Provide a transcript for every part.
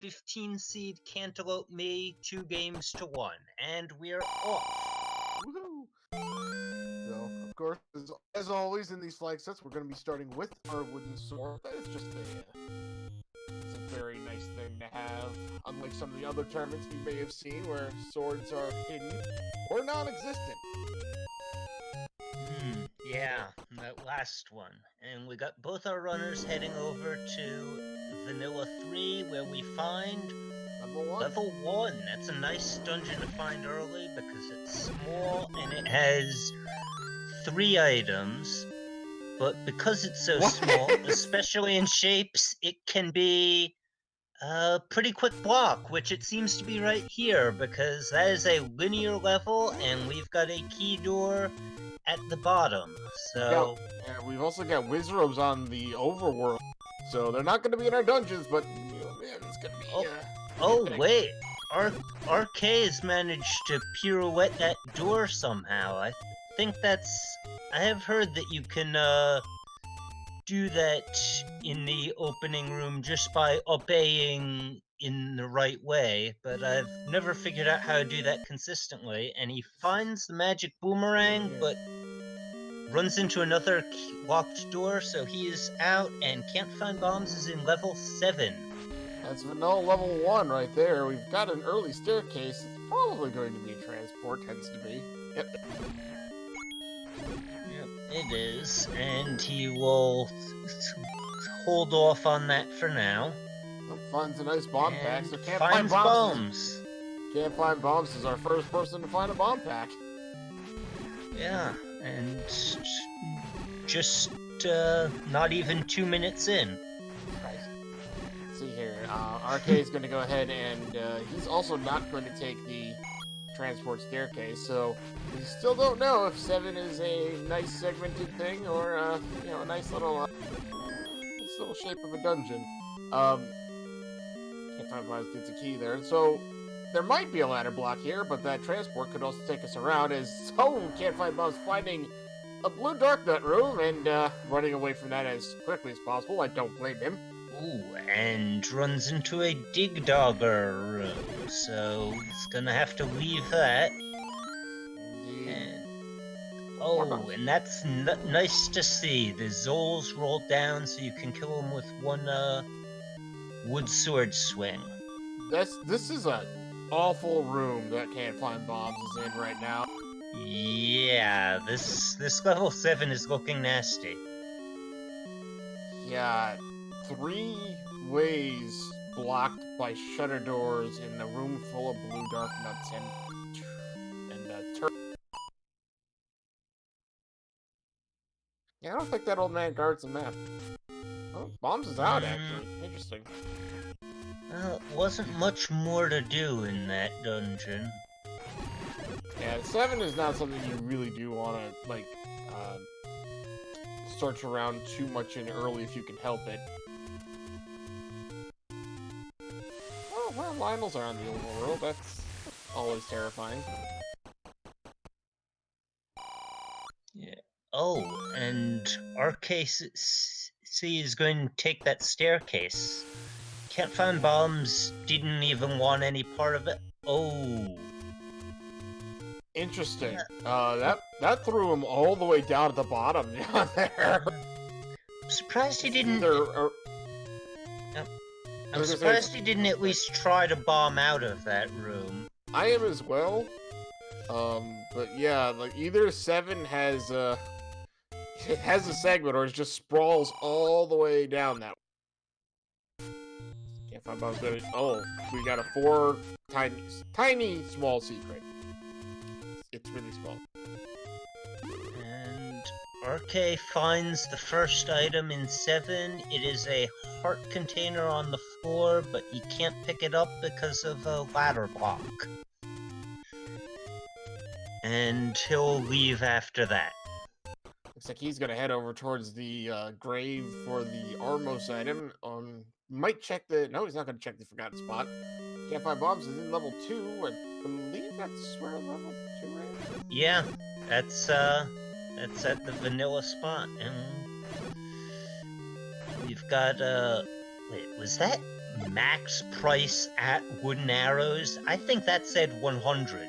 15 seed Cantaloupe me 2 games to 1, and we're off. Woohoo! So, of course, as always in these flag sets, we're going to be starting with our wooden sword. That is just it's a very nice thing to have, unlike some of the other tournaments you may have seen where swords are hidden or non-existent. Yeah, that last one. And we got both our runners heading over to Vanilla 3, where we find Level 1. That's a nice dungeon to find early because it's small and it has 3 items. But because it's so small, especially in shapes, it can be a pretty quick block, which it seems to be right here because that is a linear level and we've got a key door at the bottom. So yeah, we've also got wizards on the overworld, so they're not going to be in our dungeons, but man, it's going to be. Oh wait, RK has managed to pirouette that door somehow. I think I have heard that you can do that in the opening room just by obeying in the right way, but I've never figured out how to do that consistently. And he finds the magic boomerang, but runs into another locked door, so he is out, and CantFindBombs is in level 7. That's vanilla level 1 right there. We've got an early staircase. It's probably going to be transport, tends to be. Yep. Yep, it is, and he will hold off on that for now. Finds a nice bomb pack, so CantFindBombs. CantFindBombs is our first person to find a bomb pack. Yeah, and just not even 2 minutes in. Right. Let's see here. RK is going to go ahead and he's also not going to take the transport staircase, so we still don't know if 7 is a nice segmented thing or a nice little shape of a dungeon. CantFindBombs gets a key there, so there might be a ladder block here, but that transport could also take us around as CantFindBombs finding a blue dark nut room and running away from that as quickly as possible. I don't blame him. Ooh, and runs into a dig dogger room, so he's gonna have to leave that. And that's nice to see. The Zols rolled down so you can kill them with one wood sword swing. This is an awful room that CantFindBombs is in right now. Yeah, this level 7 is looking nasty. Yeah, 3 ways blocked by shutter doors in a room full of blue dark nuts and yeah, I don't think that old man guards the map. Oh, Bombs is out, actually. Interesting. Well, wasn't much more to do in that dungeon. Yeah, 7 is not something you really do want to, search around too much in early if you can help it. Oh, well, Lionels are on the overworld. That's always terrifying. Yeah. Oh, and RKC is going to take that staircase. CantFindBombs didn't even want any part of it. Oh. Interesting. That threw him all the way down at the bottom down there. I'm surprised he didn't. I'm surprised he didn't at least try to bomb out of that room. I am as well. But yeah, like either 7 has a segment or it just sprawls all the way down that way. CantFindBombs gonna. Oh, we got a 4 tiny small secret. It's really small. And RK finds the first item in 7. It is a heart container on the floor, but he can't pick it up because of a ladder block. And he'll leave after that. Looks like he's gonna head over towards the grave for the Armos item. Might check the. No, he's not gonna check the forgotten spot. CantFindBombs is in level 2. I believe that's where level 2 is. Yeah, that's at the vanilla spot, and we've got wait, was that max price at wooden arrows? I think that said 100.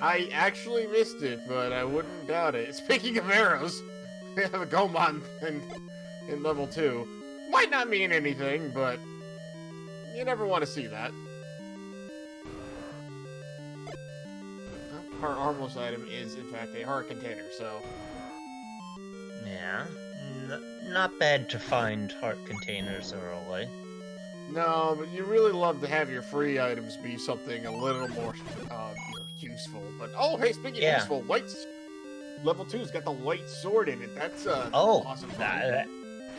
I actually missed it, but I wouldn't doubt it. Speaking of arrows, we have a Gomon in level 2. Might not mean anything, but you never want to see that. Our harmless item is, in fact, a heart container, so... Yeah, not bad to find heart containers early. No, but you really love to have your free items be something a little more useful. But, oh, hey, speaking of useful, level 2's got the white sword in it. That's awesome.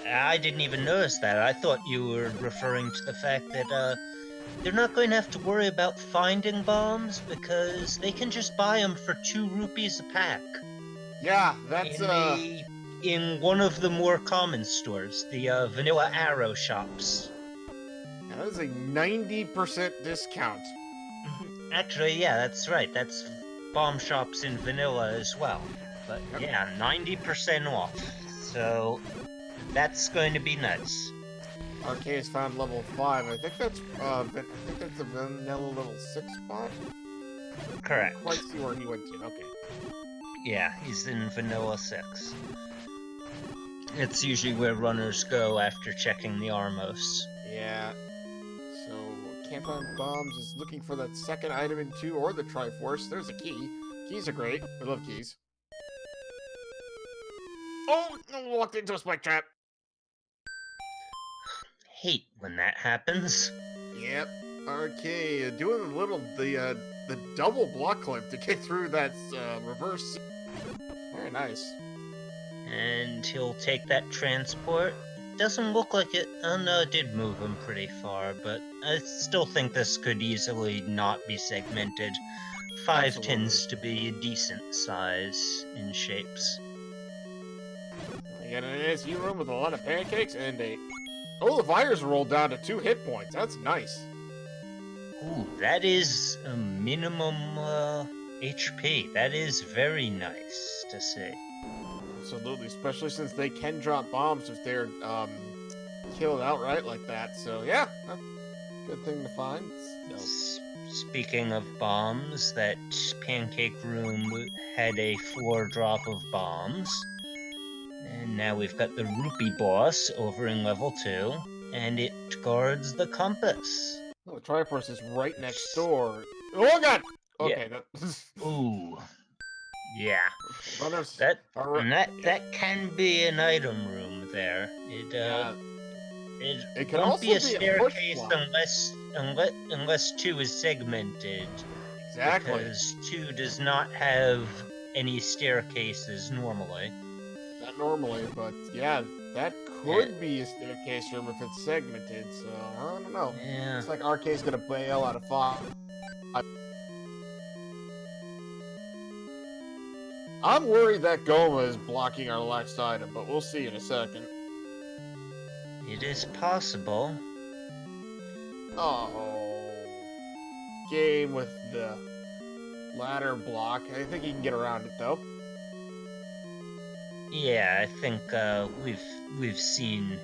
I didn't even notice that. I thought you were referring to the fact that they're not going to have to worry about finding bombs because they can just buy them for 2 rupees a pack. Yeah, that's in one of the more common stores, the Vanilla Arrow shops. That is a 90% discount. Actually, yeah, that's right. That's bomb shops in Vanilla as well. But yeah, 90% off. So that's going to be nice. RK has found level 5. I think that's the Vanilla level 6 spot. Correct. I can't quite see where he went to. Okay. Yeah, he's in Vanilla 6. It's usually where runners go after checking the Armos. Yeah. So, CantFindBombs is looking for that second item in 2 or the Triforce. There's a key. Keys are great. I love keys. Oh! I walked into a spike trap. Hate when that happens. Yep. RK doing the double block clip to get through that reverse. Very nice. And he'll take that transport. Doesn't look like it. Oh no, it did move him pretty far, but I still think this could easily not be segmented. 5 Absolutely. tends to be a decent size in shapes. You got an NSU room with a lot of pancakes and a... Oh, the virus rolled down to 2 hit points. That's nice. Ooh, that is a minimum HP. That is very nice to see. Absolutely, especially since they can drop bombs if they're killed outright like that. So yeah, good thing to find. So. Speaking of bombs, that pancake room had a floor drop of bombs. And now we've got the rupee boss over in level 2, and it guards the compass. Oh, the Triforce is right next door. Oh god! Okay, yeah. that... Ooh. Yeah. Runners that can be an item room there. It can won't also be a staircase unless 2 is segmented. Exactly. Because 2 does not have any staircases normally. Not normally, but yeah, that could be a staircase room if it's segmented, so I don't know. Yeah. Looks like RK's gonna bail out of 5. I'm worried that Goma is blocking our last item, but we'll see in a second. It is possible. Oh. Game with the ladder block. I think he can get around it, though. Yeah, I think we've seen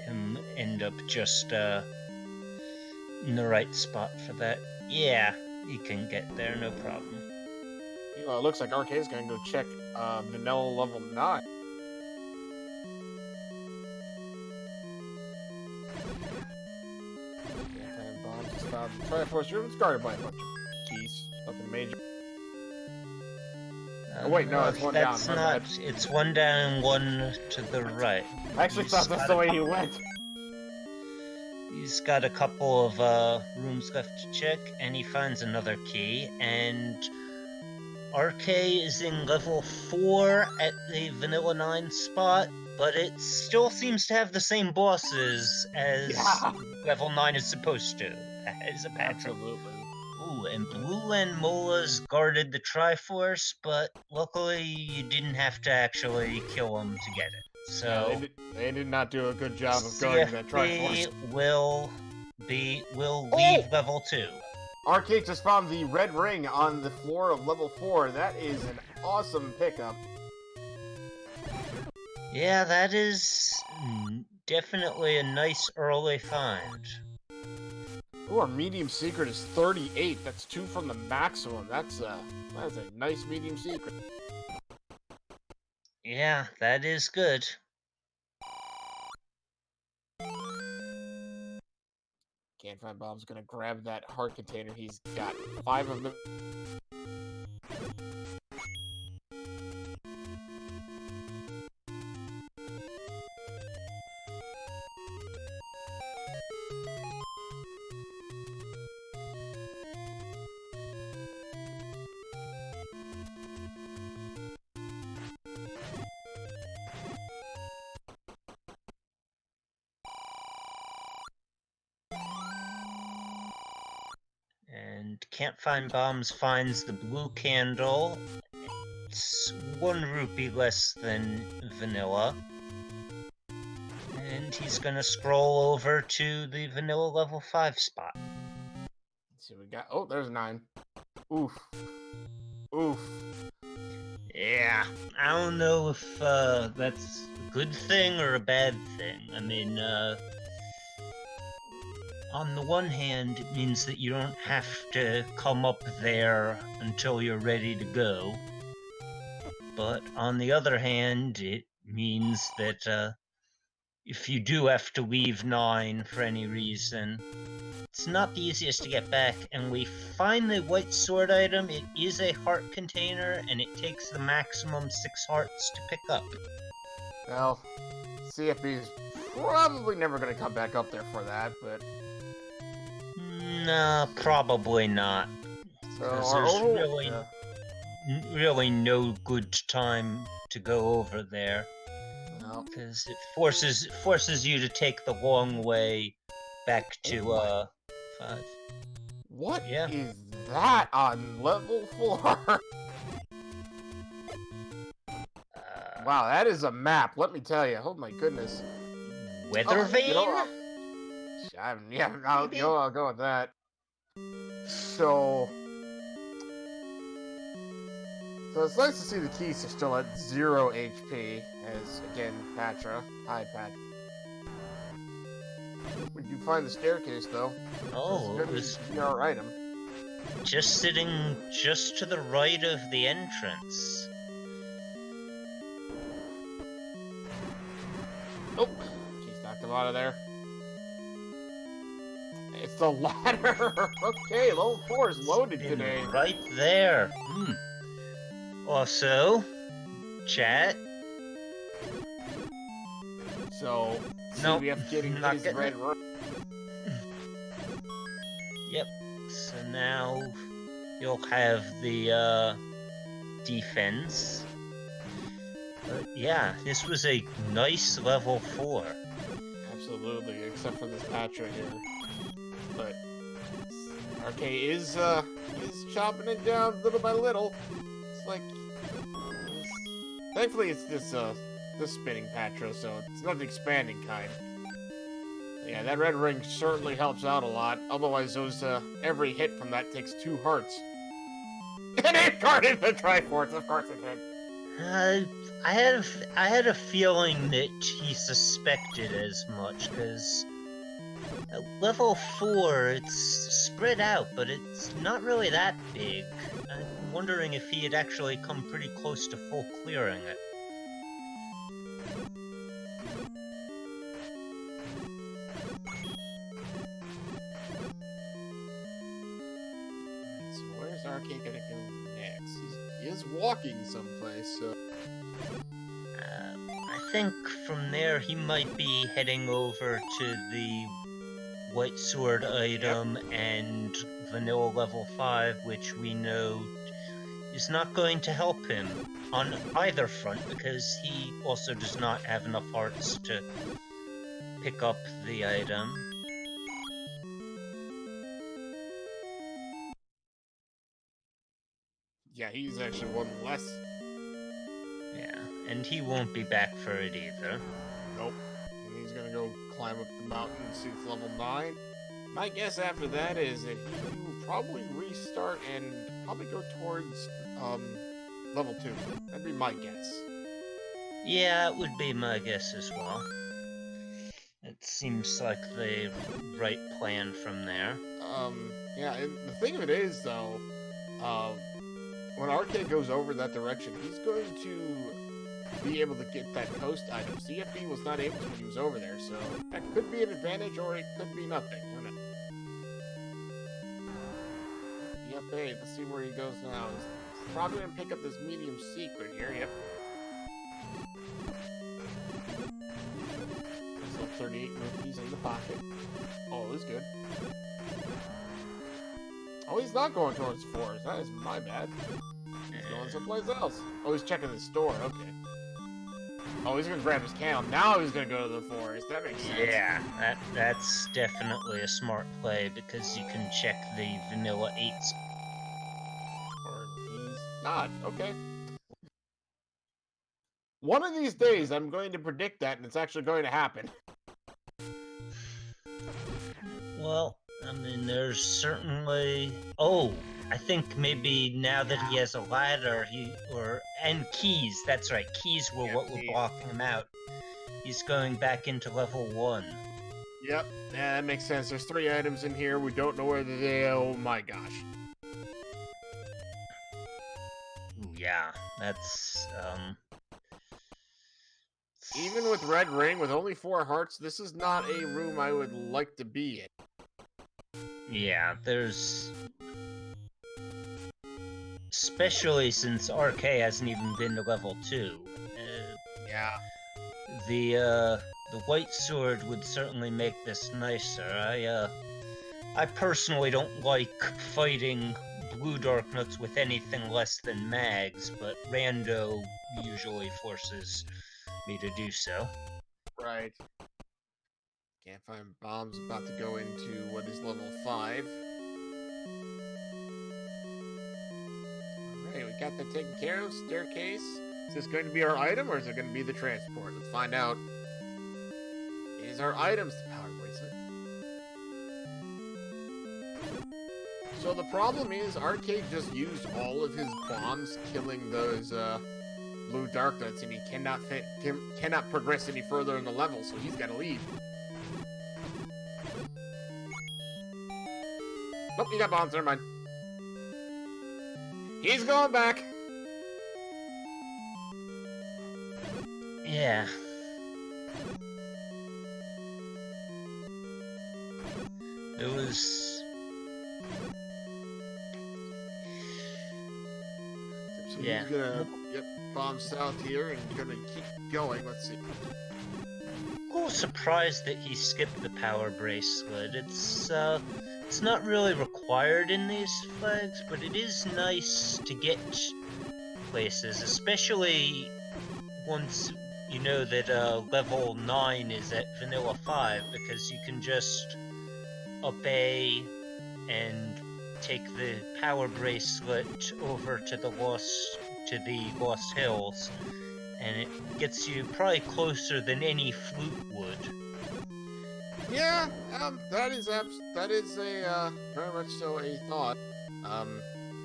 him end up just in the right spot for that. Yeah, he can get there, no problem. It looks like RK is going to go check Vanilla level 9. CantFindBombs has found the Triforce room. It's guarded by a bunch of keys. Nothing major. Oh wait, no, it's one down. That's not. It's one down and one to the right. I actually thought that's the way he went. He's got a couple of rooms left to check, and he finds another key, and RK is in level 4 at the Vanilla 9 spot, but it still seems to have the same bosses as level 9 is supposed to, as a patron. Absolutely. Ooh, and Blue and Mola's guarded the Triforce, but luckily you didn't have to actually kill them to get it. So they did not do a good job of guarding that Triforce. will leave level 2. RK just found the red ring on the floor of level 4. That is an awesome pickup. Yeah, that is Definitely a nice early find. Ooh, our medium secret is 38. That's 2 from the maximum. That's a nice medium secret. Yeah, that is good. CantFindBombs gonna grab that heart container. He's got 5 of them. And CantFindBombs finds the blue candle. It's 1 rupee less than vanilla. And he's gonna scroll over to the vanilla level 5 spot. Let's see what we got. Oh, there's 9. Oof. Oof. Yeah, I don't know if that's a good thing or a bad thing. I mean, on the one hand, it means that you don't have to come up there until you're ready to go. But on the other hand, it means that if you do have to leave 9 for any reason, it's not the easiest to get back, and we find the white sword item. It is a heart container, and it takes the maximum 6 hearts to pick up. Well, CFB's probably never gonna come back up there for that, but... No, probably not. So There's really no good time to go over there. No. Because it forces you to take the long way back to 5. What is that on level 4? Wow, that is a map, let me tell you. Oh my goodness. Weather Vane? I'll go with that. So it's nice to see the keys are still at 0 HP, as, again, Patra. Hi, Pat. We do find the staircase, though. Oh, it was our item. Just sitting just to the right of the entrance. Nope. Keys knocked him out of there. It's the ladder! Okay, level 4 is loaded today. Right there. Also, chat. So, nope, we have to get his red ring. Yep. So now you'll have the defense. But yeah, this was a nice level 4. Absolutely, except for this Patra here. But RK is chopping it down little by little. It's like, thankfully it's this spinning Patra, so it's not the expanding kind. Yeah, that red ring certainly helps out a lot. Otherwise, those every hit from that takes 2 hearts. And it guarded the Triforce, of course it did. I had a feeling that he suspected as much, because at level 4, it's spread out, but it's not really that big. I'm wondering if he had actually come pretty close to full clearing it. So where's RK gonna go next? He is walking someplace, so... I think from there he might be heading over to the white sword item and vanilla level 5, which we know is not going to help him on either front, because he also does not have enough hearts to pick up the item. Yeah, he's actually one less. Yeah, and he won't be back for it either. Nope. And he's gonna go climb up the mountain and see it's level 9. My guess after that is that he will probably restart and probably go towards level 2. That'd be my guess. Yeah, it would be my guess as well. seems like the right plan from there. Yeah, and the thing of it is, though, when RK goes over that direction, he's going to be able to get that coast item. CFB was not able to when he was over there, so that could be an advantage, or it could be nothing. Who knows? Yep, hey, let's see where he goes now. He's probably going to pick up this medium secret here, yep. So 38 rupees in the pocket. Oh, it was good. Oh, he's not going towards fours. That is my bad. He's going someplace else. Oh, he's checking the store. Okay. Oh, he's gonna grab his cam. Now he's gonna go to the forest. That makes sense. Yeah, that's definitely a smart play because you can check the vanilla 8s. Or he's not. Okay. One of these days, I'm going to predict that, and it's actually going to happen. Well, I mean, there's certainly... Oh, I think maybe now that he has a ladder, and keys, that's right, keys were what were blocking him out. He's going back into level 1. Yep, yeah, that makes sense. There's 3 items in here. We don't know where they... Oh my gosh. Yeah, that's, Even with Red Ring, with only 4 hearts, this is not a room I would like to be in. Yeah, there's... Especially since RK hasn't even been to level 2. Yeah. The white sword would certainly make this nicer. I personally don't like fighting blue dark nuts with anything less than mags, but Rando usually forces me to do so. Right. CantFindBombs about to go into what is level 5. Alright, we got that taken care of. Staircase. Is this going to be our item, or is it going to be the transport? Let's find out. It is our items to power bracelet. So the problem is, Arcade just used all of his bombs killing those blue dark nuts, and he cannot progress any further in the level, so he's got to leave. Nope, you got bombs, never mind. He's going back! Yeah. It was... So yeah. he's gonna, bomb south here and gonna keep going, let's see. A little surprised that he skipped the power bracelet. It's not really required in these flags, but it is nice to get places, especially once you know that level 9 is at vanilla 5, because you can just up A and take the power bracelet over to the Lost Hills, and it gets you probably closer than any flute would. Yeah, that is a very much so a thought.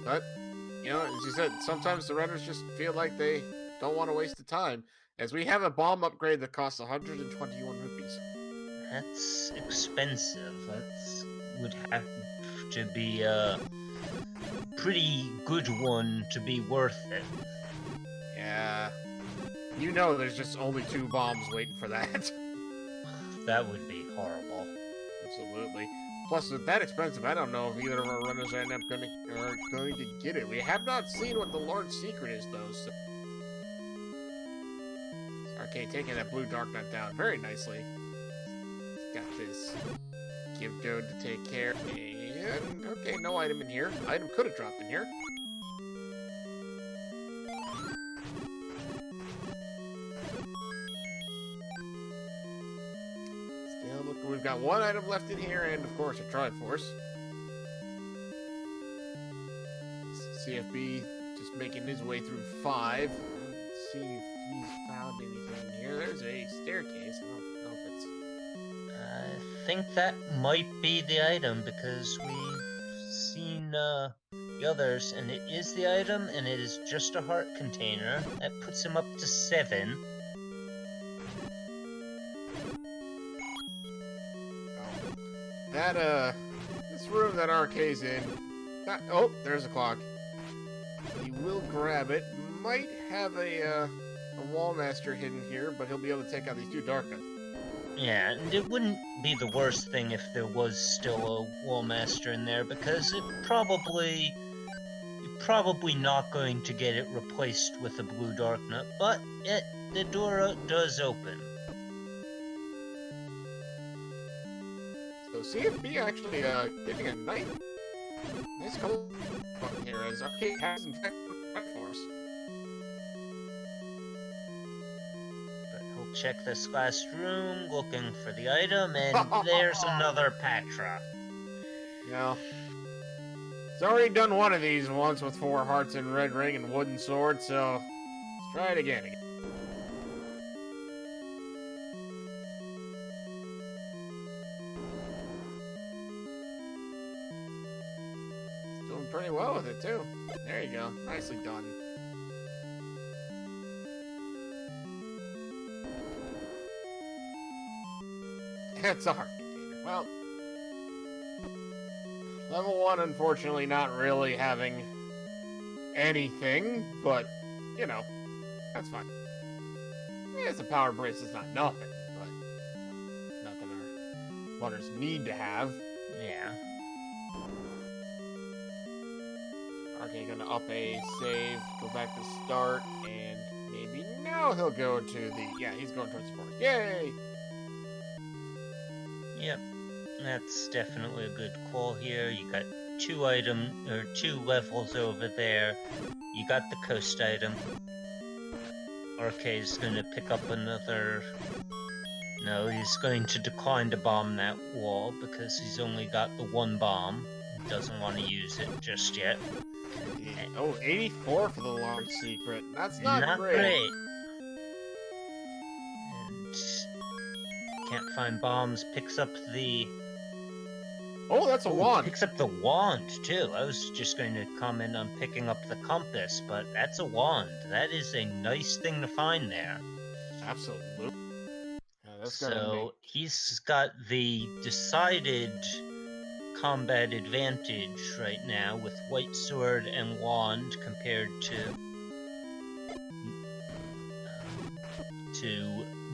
But you know, as you said, sometimes the runners just feel like they don't want to waste the time, as we have a bomb upgrade that costs 121 rupees. That's expensive. Would have to be a pretty good one to be worth it. Yeah, you know, there's just only 2 bombs waiting for that. That would be horrible. Absolutely. Plus, with that expensive, I don't know if either of our runners are going to get it. We have not seen what the large secret is, though. So. Okay, taking that blue dark nut down very nicely. Got this give Dode to take care. And, okay, no item in here. Item could have dropped in here. We've got 1 item left in here, and of course a Triforce. CFB just making his way through 5. Let's see if he's found anything in here. There's a staircase. I don't know if it's... I think that might be the item, because we've seen the others, and it is the item, and it is just a heart container. That puts him up to 7. this room that RK's in. Oh, there's a clock. He will grab it. Might have a wall master hidden here, but he'll be able to take out these two darkness. Yeah, and it wouldn't be the worst thing if there was still a wall master in there, because you're probably not going to get it replaced with a blue dark nut, but the door does open. So CFB actually getting a nice color here, as Arcade has in fact right for us. But he'll check this last room, looking for the item, and there's another Patra. Yeah. It's already done one of these once with 4 hearts and red ring and wooden sword, so let's try it again. Doing pretty well with it too. There you go. Nicely done. That's a heart container. Well, level 1, unfortunately, not really having anything, but, you know, that's fine. Yeah, it's a power brace, it's not nothing, but nothing our runners need to have. Yeah. Okay, gonna up a save, go back to start, and maybe now he'll go to the, yeah, he's going towards the forest. Yay! Yep. That's definitely a good call here. You got 2 levels over there. You got the coast item. RK's gonna pick up another... No, he's going to decline to bomb that wall because he's only got the 1 bomb. He doesn't want to use it just yet. Oh, 84 for the large secret. That's not great. And CantFindBombs picks up the... Oh, that's a wand. Picks up the wand, too. I was just going to comment on picking up the compass, but that's a wand. That is a nice thing to find there. Absolutely. Yeah, that's so he's got the decided combat advantage right now with white sword and wand compared to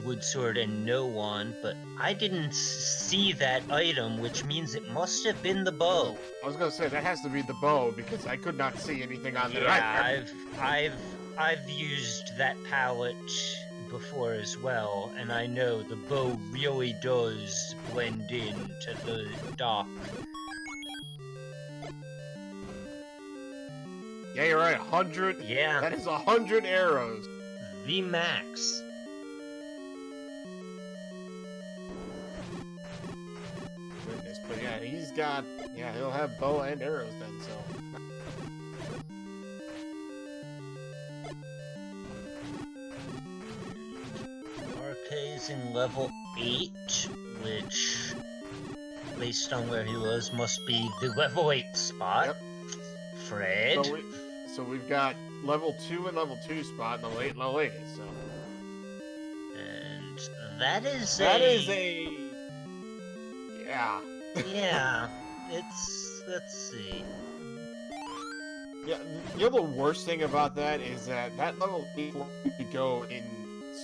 wood sword and no wand, but I didn't see that item, which means it must have been the bow. I was gonna say that has to be the bow because I could not see anything on there. Yeah, I've used that palette before as well, and I know the bow really does blend in to the dock. Yeah, you're right. 100. Yeah, that is 100 arrows. The max. Goodness, but yeah, he's got. Yeah, he'll have bow and arrows then. So. RK's in level 8, which, based on where he was, must be the level 8 spot. Yep. Fred. So we've got level 2 and level 2 spot in the late so. And that is a... Yeah. Yeah. Let's see. Yeah, you know the worst thing about that is that level 8 you could go in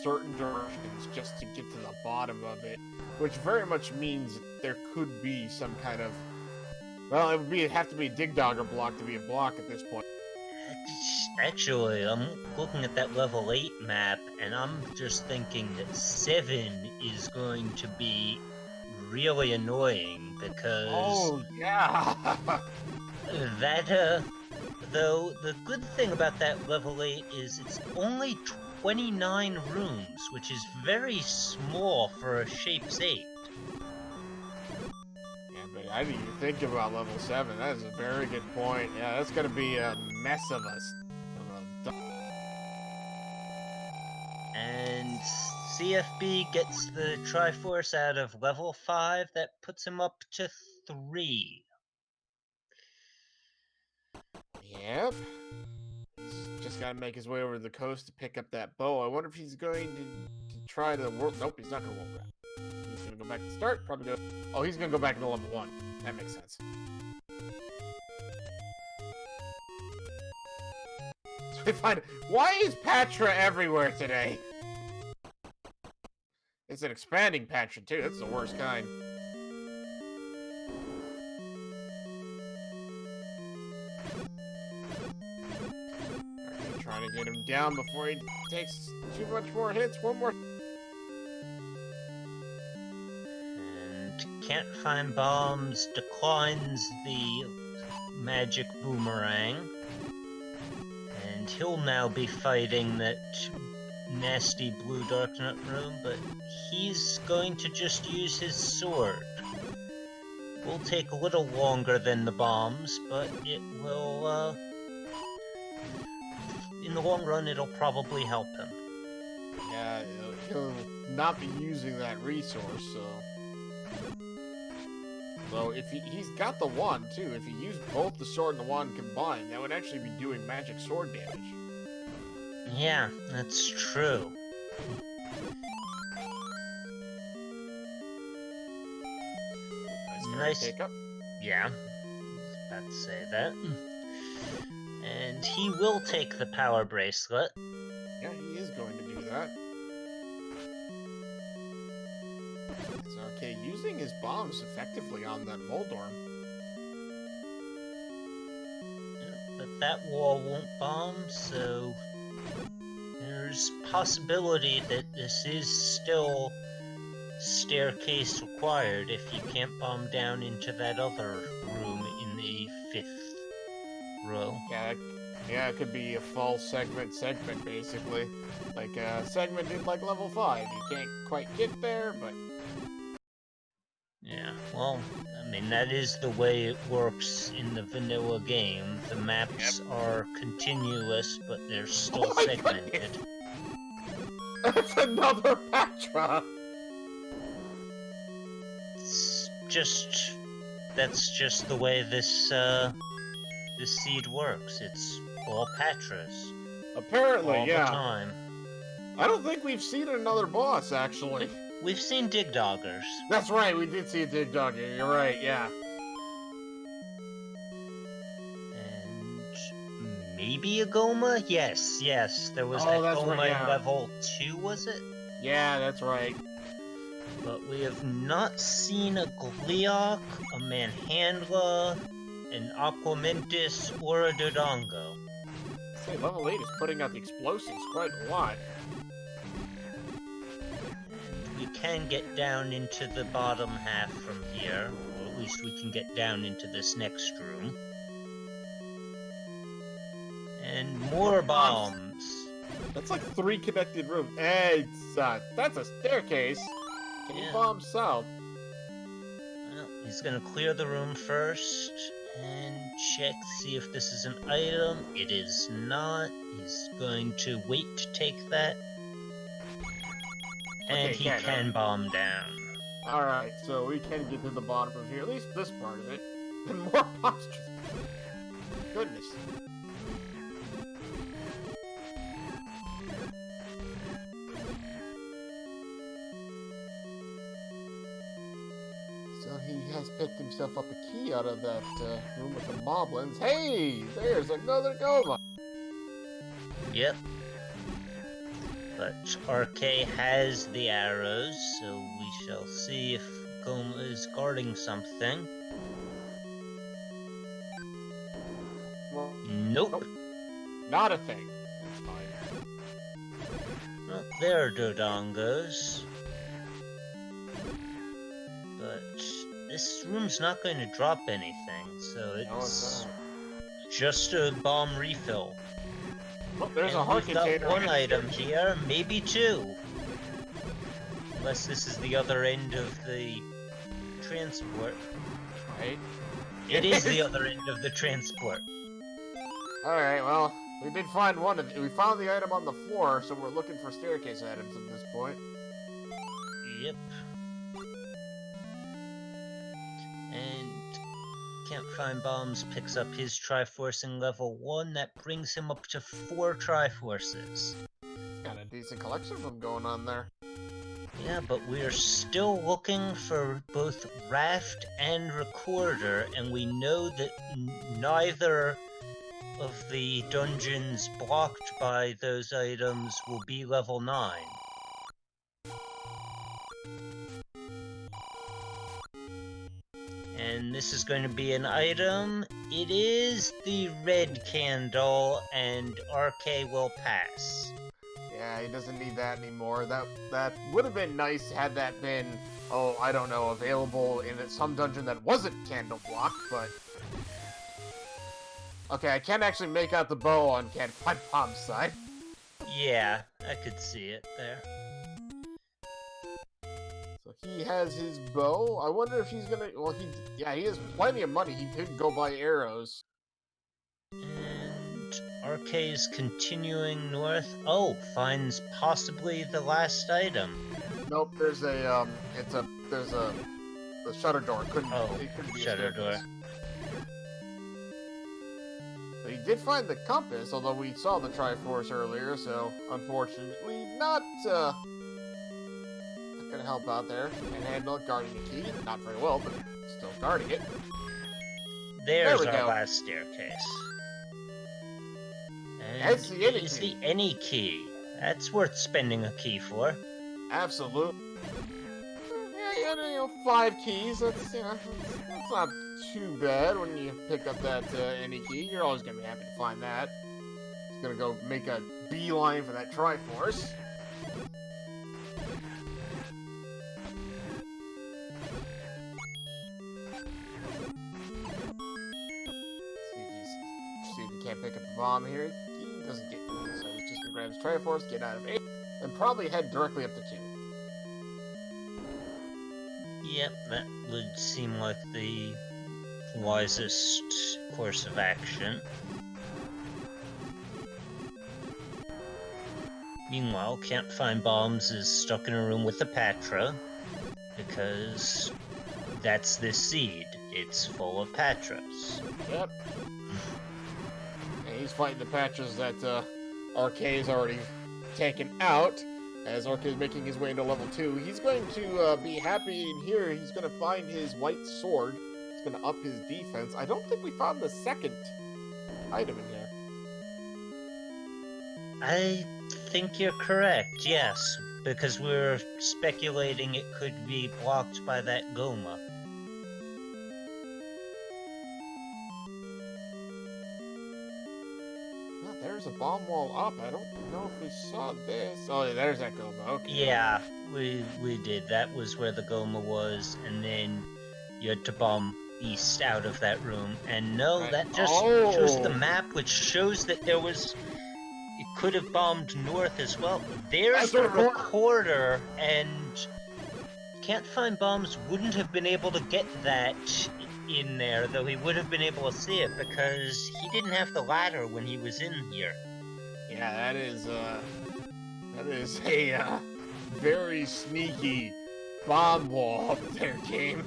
certain directions just to get to the bottom of it, which very much means there could be some kind of... Well, it'd have to be a dig dogger block to be a block at this point. Actually, I'm looking at that level 8 map, and I'm just thinking that 7 is going to be really annoying, because... Oh, yeah! Though, the good thing about that level 8 is it's only 29 rooms, which is very small for a Shapes 8. I didn't even think about level 7. That is a very good point. Yeah, that's gonna be a mess of us. And CFB gets the Triforce out of level 5. That puts him up to 3. Yep. He's just gotta make his way over to the coast to pick up that bow. I wonder if he's going to try to work. Nope, he's not gonna work back. He's gonna go back to start. Probably go. Oh, he's gonna go back to level 1. That makes sense. So we find. Why is Patra everywhere today? It's an expanding Patra too. That's the worst kind. Trying to get him down before he takes too much more hits. One more. And CantFindBombs declines the magic boomerang. And he'll now be fighting that nasty blue Darknut room, but he's going to just use his sword. Will take a little longer than the bombs, but it will, in the long run, it'll probably help him. Yeah, he'll not be using that resource, so... So if he's got the wand, too. If he used both the sword and the wand combined, that would actually be doing magic sword damage. Yeah, that's true. Nice. Take up. Yeah, about to say that. And he will take the power bracelet. Yeah, he is going to do that. It's okay, using his bombs effectively on that Moldorm. But that wall won't bomb, so there's possibility that this is still staircase required if you can't bomb down into that other room in the 5th row. Yeah, it could be a false segment, basically. Like, segment in, like, level 5. You can't quite get there, but... Yeah, well, I mean, that is the way it works in the vanilla game. The maps are continuous, but they're still segmented. That's another Patra! It's just... That's just the way this seed works. It's all Patras. Apparently, all yeah. the time. I don't think we've seen another boss, actually. We've seen Digdoggers. That's right, we did see a Digdogger. You're right, yeah. And maybe a Goma? Yes. There was that Goma right, yeah. in level 2, was it? Yeah, that's right. But we have not seen a Gleok, a Manhandla, an Aquamentus, or a Dodongo. Say, level 8 is putting out the explosives quite a lot. We can get down into the bottom half from here, or at least we can get down into this next room. And more bombs. That's like 3 connected rooms. Hey, that's a staircase. Can you bomb south? Well, he's gonna clear the room first, and check, see if this is an item. It is not. He's going to wait to take that. And he can bomb down. Alright, so we can get to the bottom of here, at least this part of it. And more bombs. Goodness. So he has picked himself up a key out of that room with the moblins. Hey, there's another Goma. Yep. But RK has the arrows, so we shall see if Goma is guarding something. Well, nope. Not a thing. That's fine. Well, there are Dodongos. But this room's not going to drop anything, so it's just a bomb refill. Oh, there's a heart container. Got one item here, maybe 2. Unless this is the other end of the transport. Right? It is the other end of the transport. Alright, well, we did find one. We found the item on the floor, so we're looking for staircase items at this point. Yep. And CantFindBombs picks up his Triforce in level 1. That brings him up to 4 Triforces. He's got a decent collection of them going on there. Yeah, but we're still looking for both raft and recorder, and we know that neither of the dungeons blocked by those items will be level 9. And this is going to be an item. It is the red candle, and RK will pass. Yeah, he doesn't need that anymore. That would have been nice had that been, oh, I don't know, available in some dungeon that wasn't candle blocked, but... Okay, I can't actually make out the bow on CantFindBombs' side. Yeah, I could see it there. So he has his bow. I wonder if he's gonna... Well, he has plenty of money. He could go buy arrows. And RK is continuing north. Oh, finds possibly the last item. Nope, there's a, the shutter door. It couldn't be shutter a door. But he did find the compass, although we saw the Triforce earlier, so unfortunately not gonna help out there. And handle guarding the key. Not very well, but still guarding it. There's there we our go. last staircase. And That's the any is key. the any key. That's worth spending a key for. Absolutely. Yeah, 5 keys. That's not too bad when you pick up that any key. You're always gonna be happy to find that. It's gonna go make a beeline for that Triforce. See if he can't pick up a bomb here. He doesn't get it, so he's just gonna grab his Triforce, get out of 8, and probably head directly up to 2. Yep, that would seem like the wisest course of action. Meanwhile, CantFindBombs is stuck in a room with the Patra, because that's this seed. It's full of Patras. Yep. And he's fighting the Patras that RK has already taken out. As RK is making his way into level 2, he's going to be happy in here. He's going to find his white sword. It's going to up his defense. I don't think we found the second item in here. I think you're correct, yes, because we're speculating it could be blocked by that Goma. There's a bomb wall up. I don't know if we saw this. Oh, yeah, there's that Goma. Okay. Yeah, we did. That was where the Goma was, and then you had to bomb east out of that room. And no, Right. that just shows the map, which shows that there was... It could have bombed north as well. There's the recorder, and CantFindBombs wouldn't have been able to get that in there, though he would have been able to see it because he didn't have the ladder when he was in here. Yeah, that is a very sneaky bomb wall up there, game.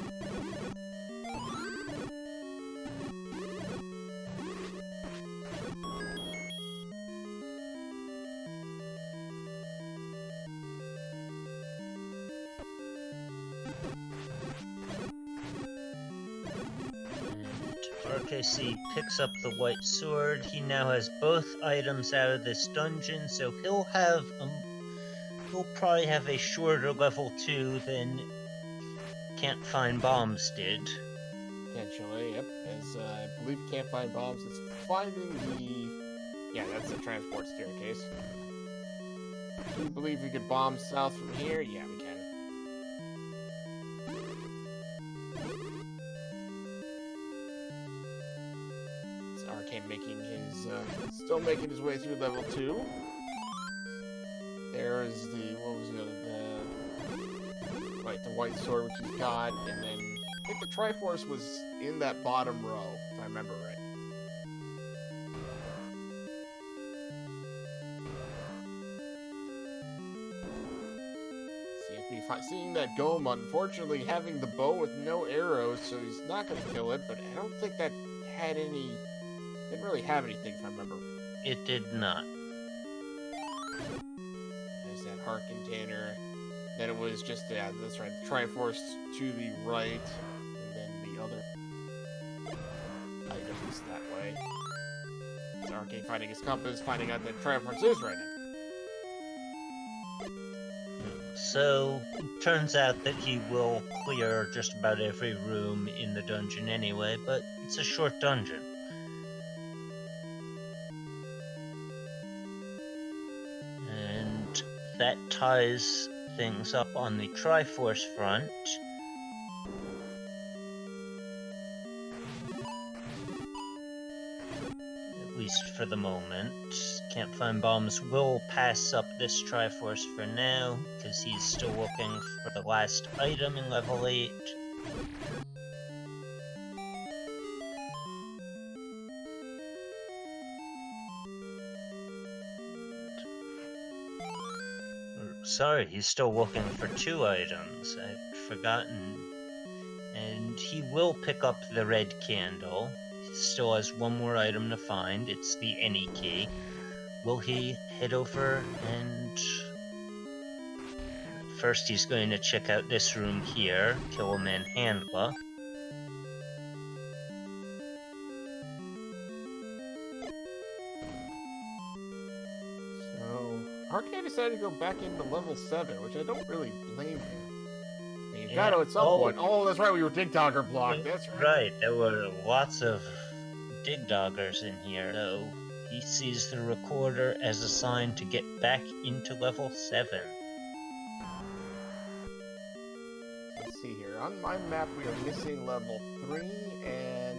RKC picks up the white sword. He now has both items out of this dungeon, so he'll probably have a shorter level 2 than CantFindBombs did. Potentially, yep. As I believe CantFindBombs is finding the... Yeah, that's the transport staircase. Do you believe we could bomb south from here? Yeah, we can. Making his, still making his way through level 2. There's the, what was the white sword, which he's got, and then I think the Triforce was in that bottom row, if I remember right. Seeing that Goma, unfortunately having the bow with no arrows, so he's not going to kill it, but I don't think that had any... Didn't really have anything, if I remember. It did not. There's that heart container. Then it was just, yeah, that's right, the Triforce to the right, and then the other items that way. It's Arcade finding his compass, finding out that Triforce is right now. So, it turns out that he will clear just about every room in the dungeon anyway, but it's a short dungeon. And that ties things up on the Triforce front. At least for the moment. CantFindBombs will pass up this Triforce for now, because he's still looking for the last item in level 8. Sorry, he's still looking for 2 items. I'd forgotten. And he will pick up the red candle. He still has 1 more item to find. It's the any key. Will he head over and... First he's going to check out this room here, kill a manhandler. So, Arcade decided to go back into level 7, which I don't really blame him. I mean, you gotta at some point. Oh, that's right, we were Dig Dogger blocked, that's right. Right, there were lots of Dig Doggers in here, so he sees the recorder as a sign to get back into level 7. Let's see here. On my map, we are missing level 3 and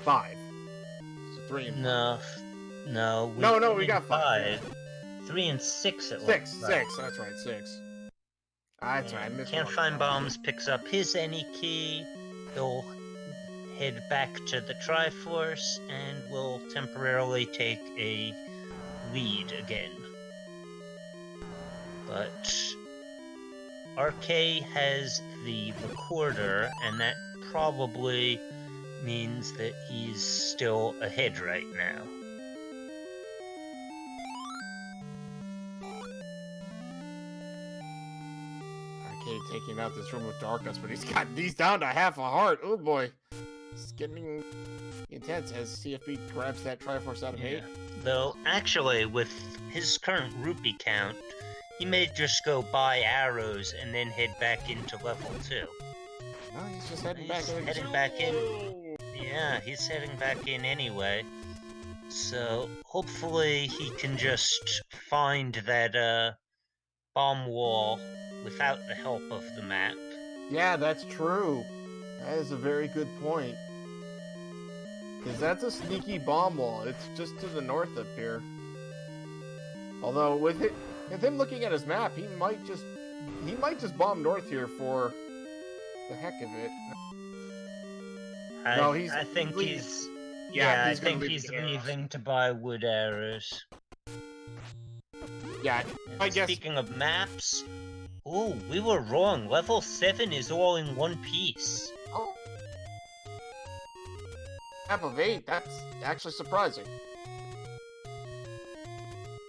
5. So 3 and 5. No, we got 5. 3 and 6 at least. 6, right. that's right, 6. That's right, I missed one. CantFindBombs picks up his any key. He'll head back to the Triforce and will temporarily take a lead again. But RK has the recorder, and that probably means that he's still ahead right now. RK taking out this room with darkness, but he's down to half a heart. Oh boy. It's getting intense as CFB grabs that Triforce out of 8. Though, actually, with his current rupee count, he may just go buy arrows and then head back into level 2. No, he's just heading back in. Yeah, he's heading back in anyway. So, hopefully he can just find that, bomb wall without the help of the map. Yeah, that's true. That is a very good point. Because that's a sneaky bomb wall. It's just to the north up here. Although, with him looking at his map, he might just bomb north here for the heck of it. I think he's leaving to buy wood arrows. Yeah, I guess. Speaking of maps, ooh, we were wrong. Level 7 is all in one piece. Oh. Map of 8, that's actually surprising.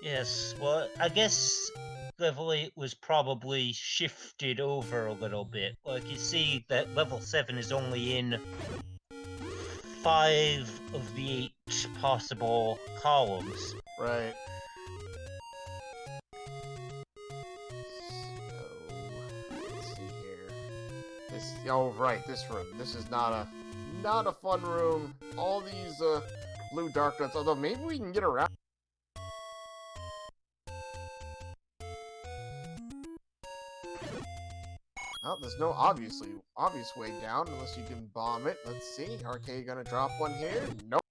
Yes, well, I guess level 8 was probably shifted over a little bit. Like, you see that level 7 is only in 5 of the 8 possible columns. Right. So, let's see here. Oh, right, this room. This is not a fun room. All these blue dark nuts, although maybe we can get around. Well, there's no obvious way down unless you can bomb it. Let's see. RK gonna drop one here? Nope.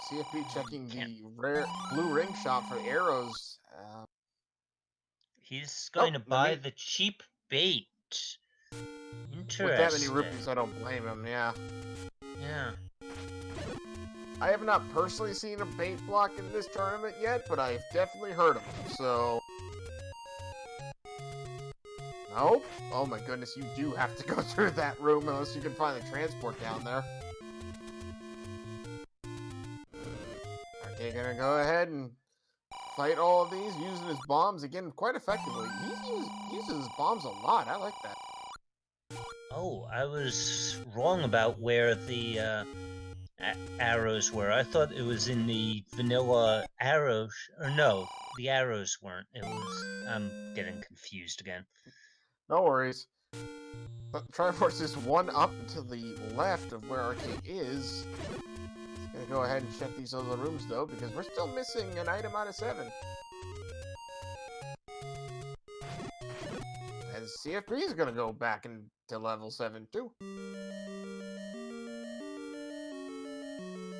CFB checking the rare blue ring shop for arrows. He's going to buy the cheap bait. Interesting. With that many rupees, I don't blame him, yeah. Yeah. I have not personally seen a bait block in this tournament yet, but I've definitely heard of them, so... Nope. Oh my goodness, you do have to go through that room unless you can find the transport down there. Okay, gonna gonna go ahead and fight all of these using his bombs again quite effectively. He uses his bombs a lot. I like that. Oh, I was wrong about where the arrows were. I thought it was in the vanilla arrows. Or no, the arrows weren't. It was. I'm getting confused again. No worries. Triforce is one up to the left of where Arcade is. Gonna go ahead and check these other rooms though, because we're still missing an item out of 7. And CFP is gonna go back into level 7 too.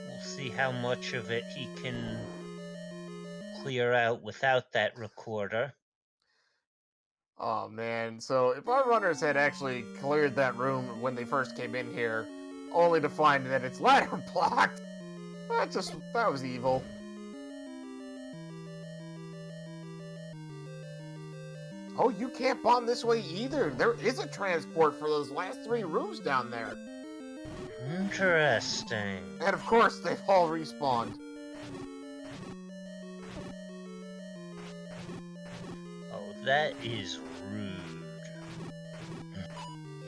We'll see how much of it he can clear out without that recorder. Oh man, so if our runners had actually cleared that room when they first came in here, only to find that it's ladder blocked, that was evil. Oh, you can't bomb this way either. There is a transport for those last 3 rooms down there. Interesting. And of course, they've all respawned. Oh, that is rude.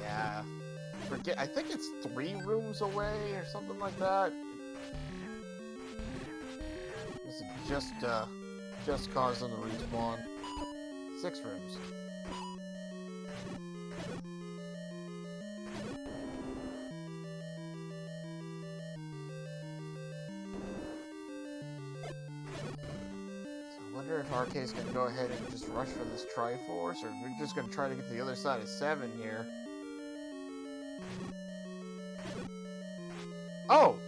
Yeah. I think it's 3 rooms away or something like that. This is just caused them to respawn. 6 rooms. I wonder if RK's gonna go ahead and just rush for this Triforce, or if we're just gonna try to get to the other side of 7 here. Oh!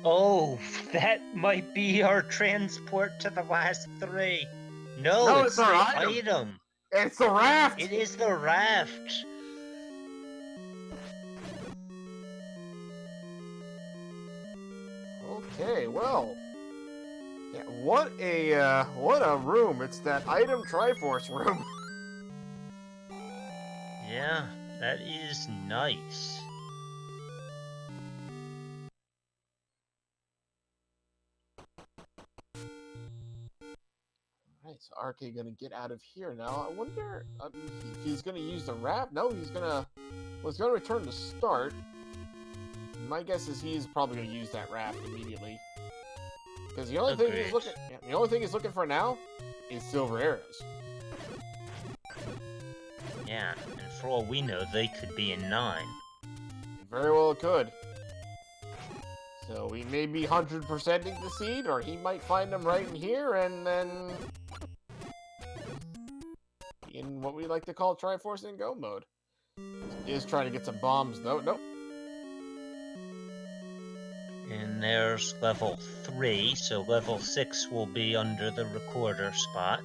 Oh, that might be our transport to the last 3. No, it's the item. It's the raft! It is the raft. Okay, well. Yeah, what a room. It's that item Triforce room. Yeah, that is nice. Alright, so RK gonna get out of here now. I wonder if he's gonna use the raft. No, he's gonna return to start. My guess is he's probably gonna use that raft immediately. Because the only thing he's looking for now is silver arrows. Yeah, and for all we know, they could be in 9. Very well could. So we may be 100%ing the seed, or he might find them right in here, and then in what we like to call Triforce and Go mode. He is trying to get some bombs, though. Nope. And there's level 3, so level 6 will be under the recorder spot.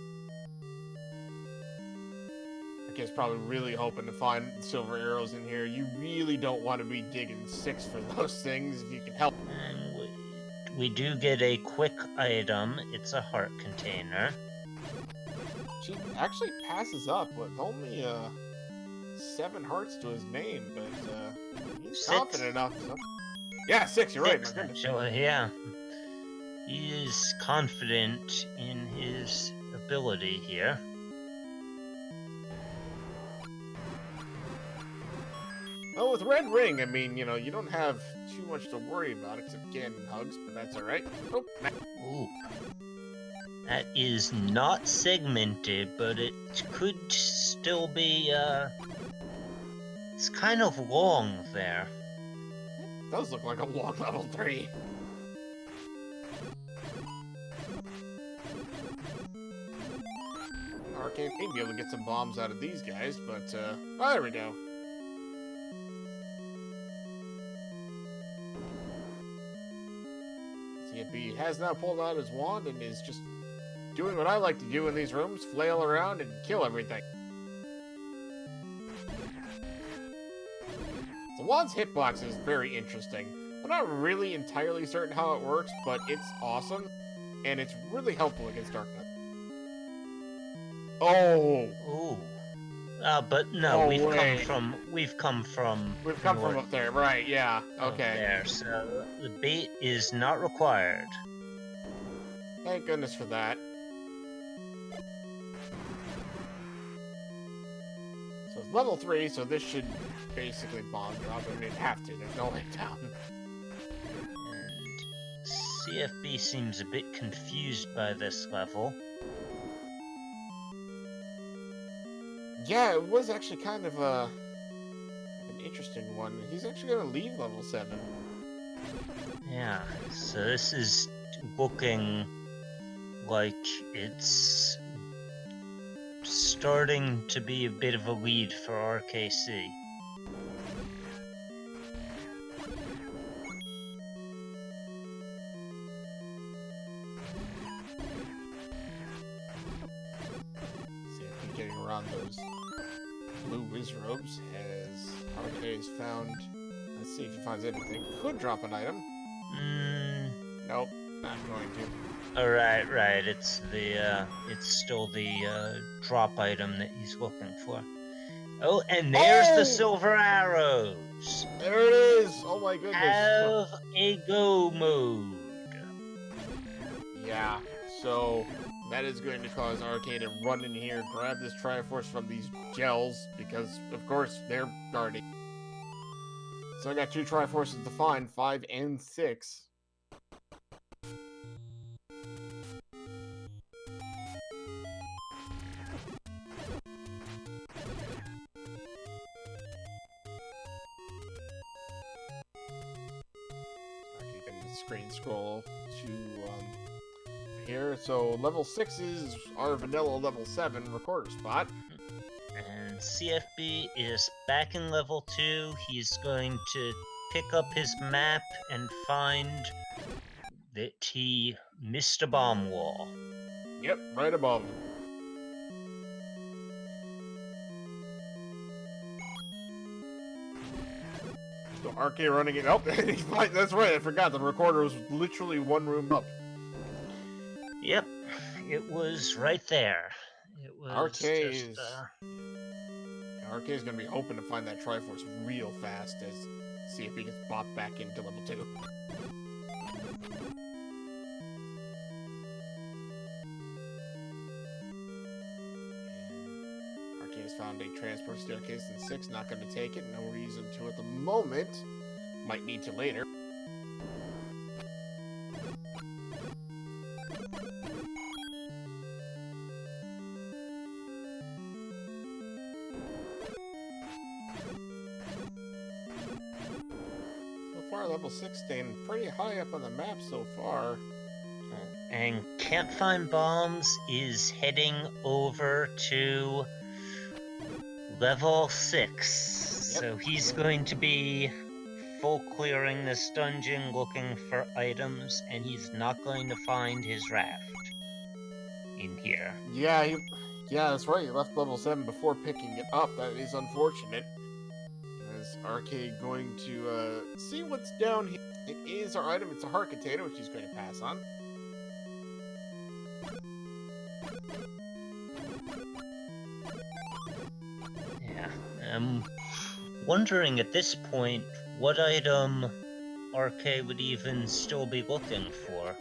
RK's probably really hoping to find silver arrows in here. You really don't want to be digging 6 for those things if you can help. And we do get a quick item. It's a heart container. She actually passes up with only 7 hearts to his name, but he's 6. confident enough. So... Yeah, 6, you're 6, right, my goodness. So, yeah. He is confident in his ability here. Well, with Red Ring, I mean, you know, you don't have too much to worry about except getting hugs, but that's alright. Oh, ooh. That is not segmented, but it could still be, it's kind of long there. It does look like a long level 3. Arcade may be able to get some bombs out of these guys, but, oh, there we go. CFB has now pulled out his wand and is just doing what I like to do in these rooms, flail around and kill everything. The wand's hitbox is very interesting. I'm not really entirely certain how it works, but it's awesome, and it's really helpful against darkness. Oh! Ooh. But no, we've come from up there, right? Yeah. Okay. There, so the bait is not required. Thank goodness for that. So it's level 3, so this should basically bomb drop. I mean, it'd have to. There's no way down. And CFB seems a bit confused by this level. Yeah, it was actually kind of an interesting one. He's actually going to leave level 7. Yeah, so this is looking like it's starting to be a bit of a lead for RKC. Getting around those blue whiz robes as RK has found. Let's see if he finds anything. Could drop an item. Nope, not going to. Right. It's still the drop item that he's looking for. Oh, and there's the silver arrows. There it is. Oh my goodness. Have a go mode. Yeah. So that is going to cause Arcade to run in here, grab this Triforce from these gels, because, of course, they're guarding. So I got 2 Triforces to find, 5 and 6. Arcade can screen scroll to here. So level 6 is our vanilla level 7 recorder spot. And CFB is back in level 2. He's going to pick up his map and find that he missed a bomb wall. Yep, right above. So RK running it. Oh, that's right. I forgot. The recorder was literally 1 room up. Yep, it was right there. It was RK is going to be hoping to find that Triforce real fast as see if he gets bopped back into level 2. RK has found a transport staircase in 6. Not going to take it. No reason to at the moment. Might need to later. Level 6 staying pretty high up on the map so far. And CantFindBombs is heading over to level 6. Yep. So he's going to be full clearing this dungeon looking for items, and he's not going to find his raft in here. Yeah, that's right. He left level 7 before picking it up. That is unfortunate. Arcade going to see what's down here. It is our item. It's a heart container, which he's going to pass on. Yeah, I'm wondering at this point what item RK would even still be looking for.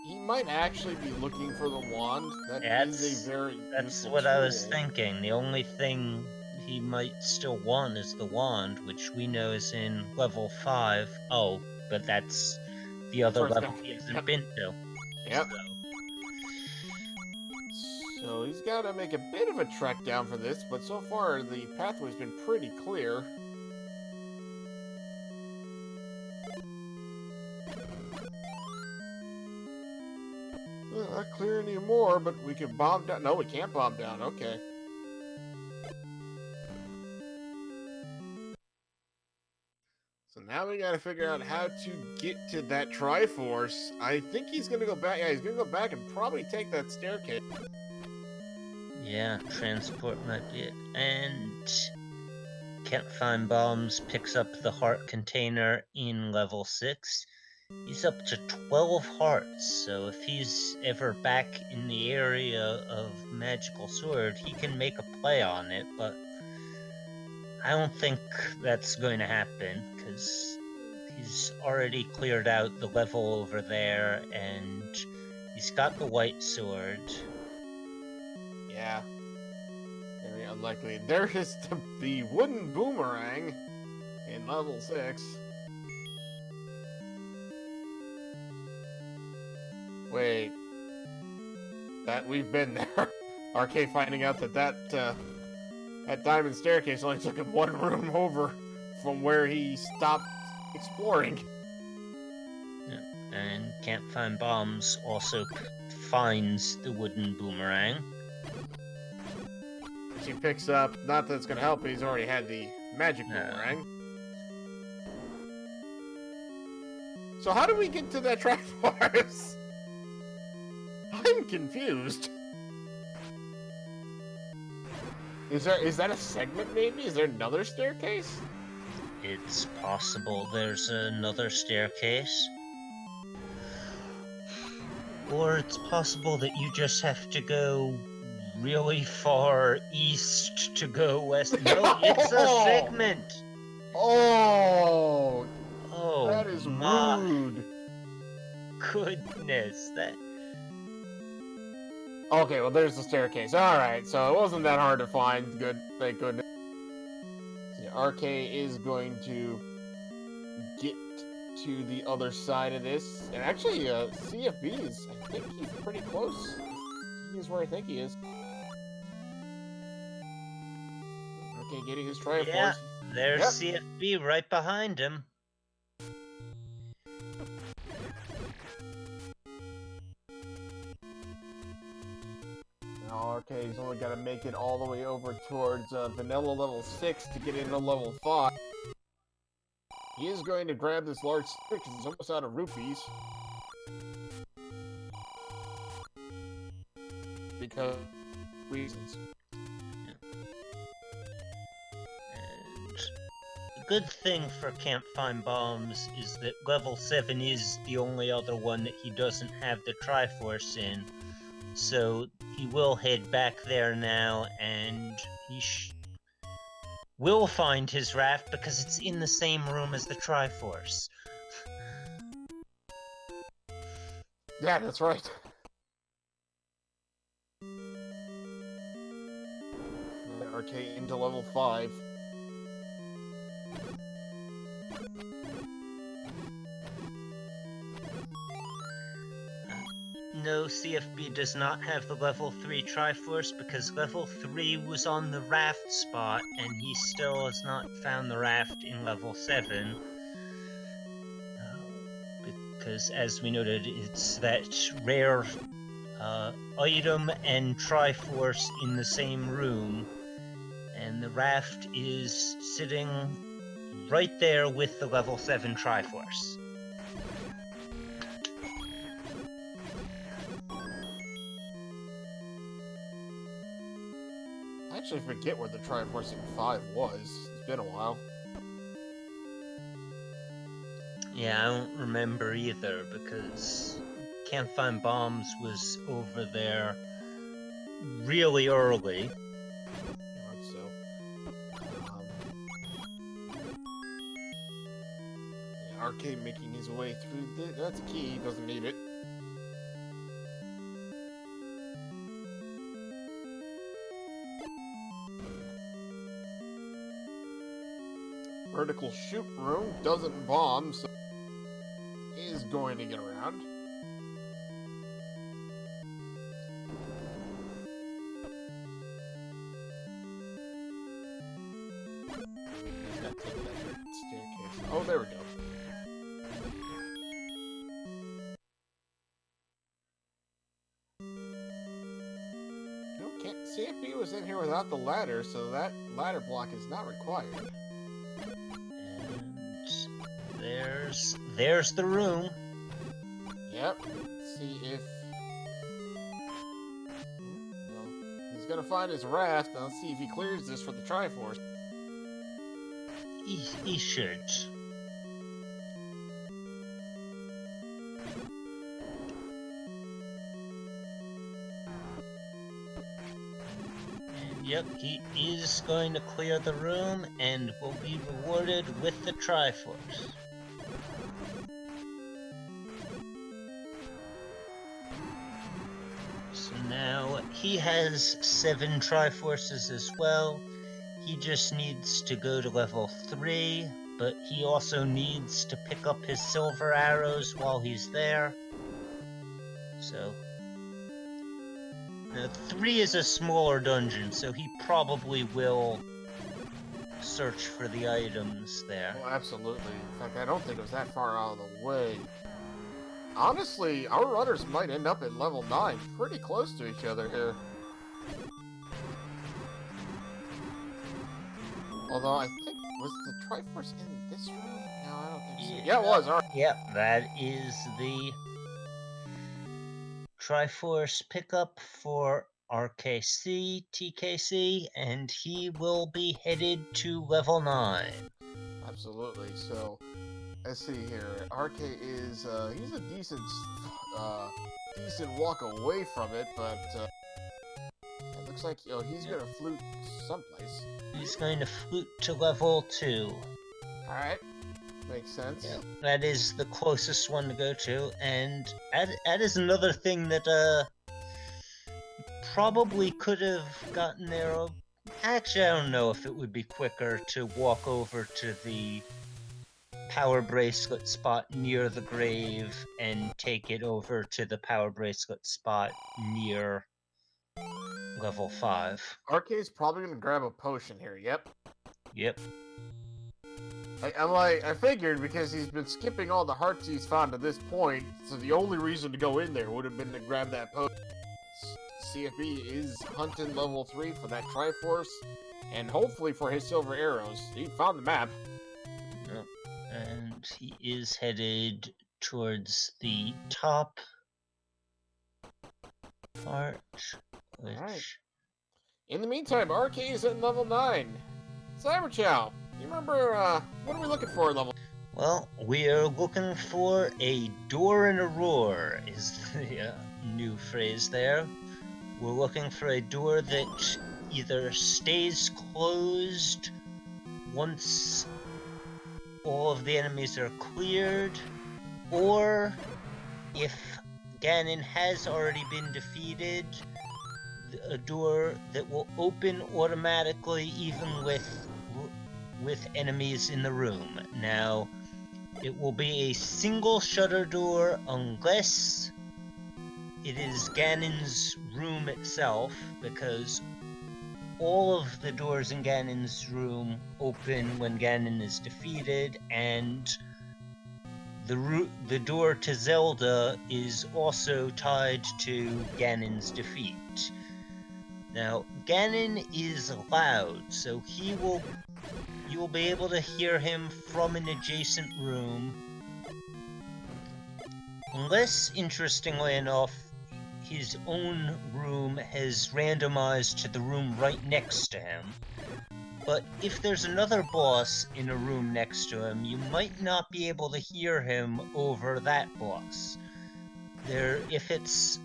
He might actually be looking for the wand. That's what I was thinking. The only thing he might still want is the wand, which we know is in level 5. Oh, but that's the other level he hasn't been to. Yep. So he's got to make a bit of a trek down for this, but so far the pathway's been pretty clear. Not clear anymore, but we can bomb down. No, we can't bomb down. Okay. So now we gotta figure out how to get to that Triforce. I think he's gonna go back. Yeah, he's gonna go back and probably take that staircase. Yeah, transport might be it. And CantFindBombs picks up the heart container in level 6. He's up to 12 hearts, so if he's ever back in the area of Magical Sword, he can make a play on it, but I don't think that's going to happen, because he's already cleared out the level over there, and He's got the white sword. Yeah. Very unlikely. There is the wooden boomerang in level 6. Wait. That we've been there. RK finding out that diamond staircase only took him one room over from where he stopped exploring. Yeah. And CantFindBombs also finds the wooden boomerang. She picks up, not that it's gonna help, but he's already had the magic boomerang. So how do we get to that Triforce? I'm confused. Is that a segment maybe? Is there another staircase? It's possible there's another staircase. Or it's possible that you just have to go really far east to go west. No, it's a segment! Oh! Oh, That is my rude. goodness. That... Okay, well there's the staircase. Alright, so it wasn't that hard to find. Good, thank goodness. Yeah, RK is going to get to the other side of this. And actually, CFB's, I think he's pretty close. He is where I think he is. Okay, getting his Triforce. Yeah, there's CFB right behind him. Now RK's only got to make it all the way over towards vanilla level 6 to get into level 5. He is going to grab this large stick because he's almost out of rupees. Because reasons. And the good thing for CantFindBombs is that level 7 is the only other one that he doesn't have the Triforce in. So he will head back there now, and he will find his raft because it's in the same room as the Triforce. Yeah, that's right. RK into level 5. No, CFB does not have the level 3 Triforce because level 3 was on the raft spot and he still has not found the raft in level 7. Because, as we noted, it's that rare item and Triforce in the same room, and the raft is sitting right there with the level 7 Triforce. I actually forget where the Triforce in 5 was. It's been a while. Yeah, I don't remember either, because CantFindBombs was over there really early. So, yeah, RK making his way through that's a key, he doesn't need it. Vertical shoot room doesn't bomb, so is going to get around. He's got to take that staircase. Oh, there we go. No, can't. CFB was in here without the ladder, so that ladder block is not required. There's the room. Yep. Let's see if... Well, he's gonna find his raft, and let's see if he clears this for the Triforce. He should. And yep, he is going to clear the room and will be rewarded with the Triforce. Now, he has 7 Triforces as well. He just needs to go to level 3, but he also needs to pick up his silver arrows while he's there. So, now 3 is a smaller dungeon, so he probably will search for the items there. Oh, absolutely. In fact, I don't think it was that far out of the way. Honestly, our runners might end up at level 9, pretty close to each other here. Although, I think, was the Triforce in this room? No, I don't think so. Yeah, it was. All right. Yep, that is the Triforce pickup for rkctkc, and he will be headed to level 9. Absolutely. So, let's see here. RK is, he's a decent walk away from it, but, it looks like, he's gonna flute someplace. He's going to flute to level 2. Alright. Makes sense. Yep, that is the closest one to go to, and that is another thing that, probably could have gotten there. Actually, I don't know if it would be quicker to walk over to the power bracelet spot near the grave and take it over to the power bracelet spot near level 5. RK's probably gonna grab a potion here, yep. Yep. I figured because he's been skipping all the hearts he's found to this point, so the only reason to go in there would have been to grab that potion. CFB is hunting level 3 for that Triforce, and hopefully for his silver arrows. He found the map. Yep. And he is headed towards the top part, which... Alright. In the meantime, RK is at level 9. Cyberchow, you remember, what are we looking for at level? Well, we are looking for a door and a roar, is the new phrase there. We're looking for a door that either stays closed once all of the enemies are cleared, or if Ganon has already been defeated, a door that will open automatically even with enemies in the room. Now, it will be a single shutter door unless it is Ganon's room itself, because all of the doors in Ganon's room open when Ganon is defeated, and the door to Zelda is also tied to Ganon's defeat. Now, Ganon is loud, so you will be able to hear him from an adjacent room. Unless, interestingly enough, his own room has randomized to the room right next to him. But if there's another boss in a room next to him, you might not be able to hear him over that boss. If it's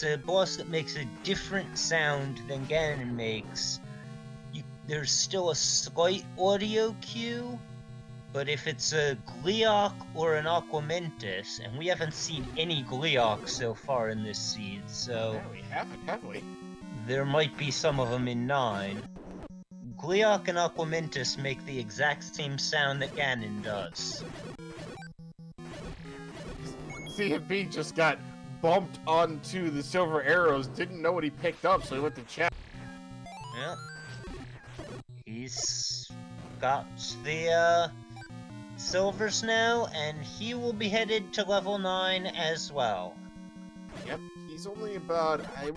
a boss that makes a different sound than Ganon makes, there's still a slight audio cue. But if it's a Gleeok or an Aquamentus, and we haven't seen any Gleeok so far in this seed, so... Yeah, we haven't, have we? There might be some of them in 9. Gleeok and Aquamentus make the exact same sound that Ganon does. CFB just got bumped onto the silver arrows, didn't know what he picked up, so he went to check. Yep. He's got the, silvers now, and he will be headed to level 9 as well. Yep, he's only about, I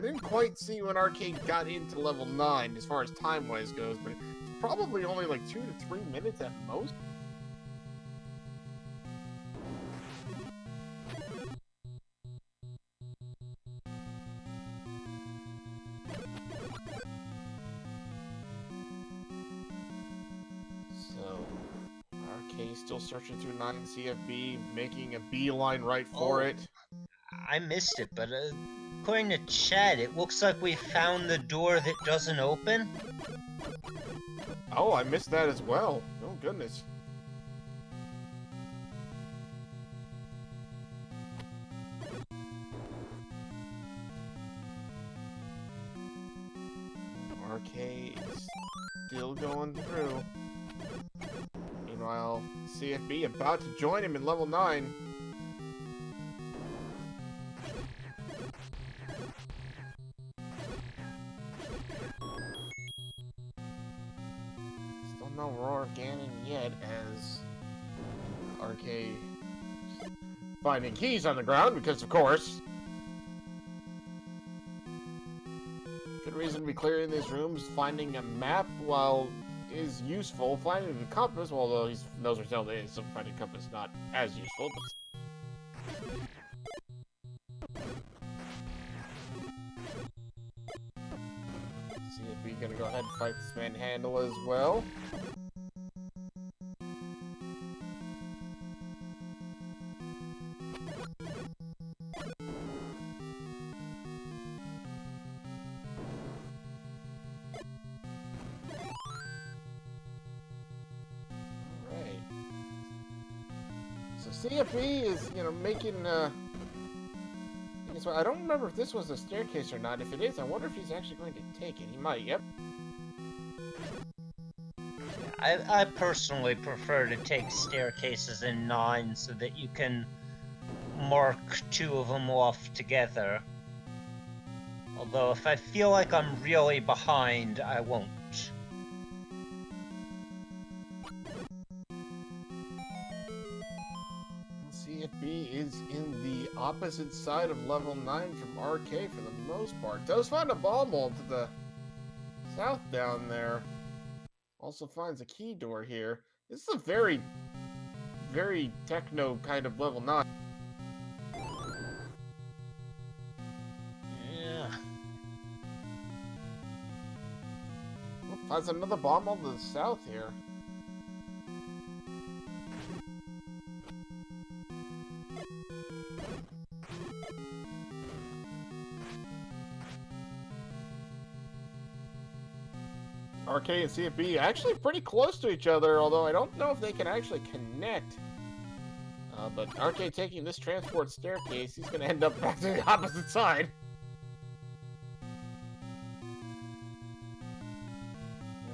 didn't quite see when Arcade got into level 9 as far as time-wise goes, but it's probably only like 2 to 3 minutes at most. Still searching through 9 CFB, making a beeline right for it. I missed it, but according to chat, it looks like we found the door that doesn't open. Oh, I missed that as well. Oh, goodness. RK is still going through. Meanwhile, CFB about to join him in level 9. Still no Roar Ganon yet, as RK finding keys on the ground, because of course. Good reason to be clearing these rooms. Finding a map, while is useful. Finding the compass, although he knows where Zelda is, so finding a compass not as useful. See if we gonna go ahead and fight this manhandle as well. CFB is, making, I don't remember if this was a staircase or not. If it is, I wonder if he's actually going to take it. He might, yep. I personally prefer to take staircases in 9 so that you can mark 2 of them off together. Although if I feel like I'm really behind, I won't. CFB is in the opposite side of level 9 from RK for the most part. Does find a bomb hole to the south down there. Also finds a key door here. This is a very, very techno kind of level 9. Yeah. Finds another bomb hole to the south here. RK and CFB actually pretty close to each other, although I don't know if they can actually connect. But RK taking this transport staircase, he's going to end up back to the opposite side.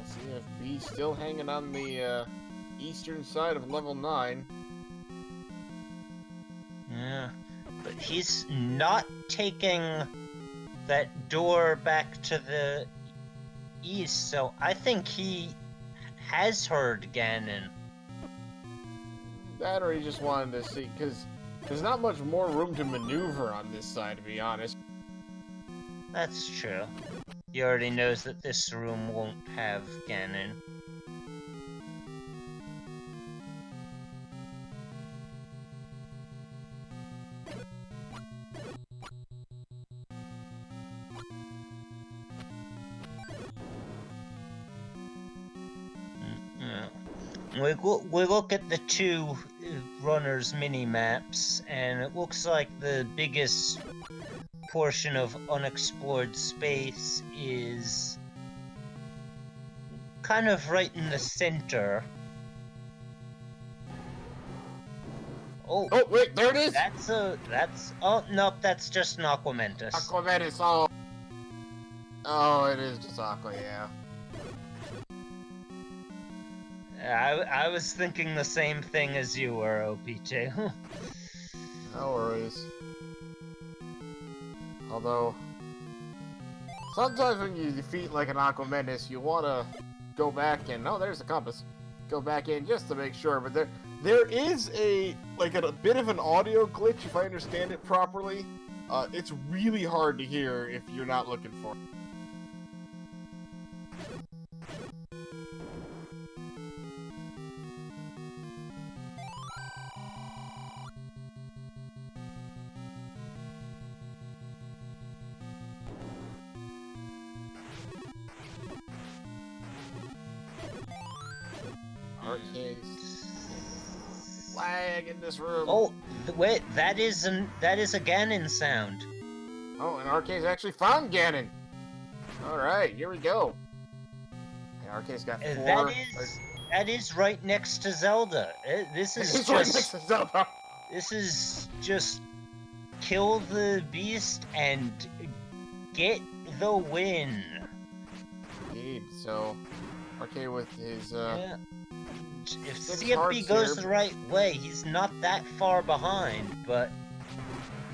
CFB still hanging on the eastern side of level 9. Yeah, but he's not taking that door back to the east, so I think he has heard Ganon. That or he just wanted to see, because there's not much more room to maneuver on this side, to be honest. That's true. He already knows that this room won't have Ganon. We look at the 2 runners' mini-maps, and it looks like the biggest portion of unexplored space is kind of right in the center. Oh, wait, there it is! Oh, nope, that's just an Aquamentus. Aquamentus, oh, it is just Aqua, yeah. I was thinking the same thing as you were, OP2. No worries. Although, sometimes when you defeat like an Aquamentus, you want to go back and... Oh, there's the compass. Go back in just to make sure, but there is a bit of an audio glitch, if I understand it properly. It's really hard to hear if you're not looking for it. Lag in this room. Oh, wait, that is a Ganon sound. Oh, and RK's actually found Ganon. All right, here we go. And RK's got 4. That is right next to Zelda. This is just right next to Zelda. This is just kill the beast and get the win. Indeed. lead. So, RK with his Yeah. If 6 CFB hearts goes here. the right way, he's not that far behind, but...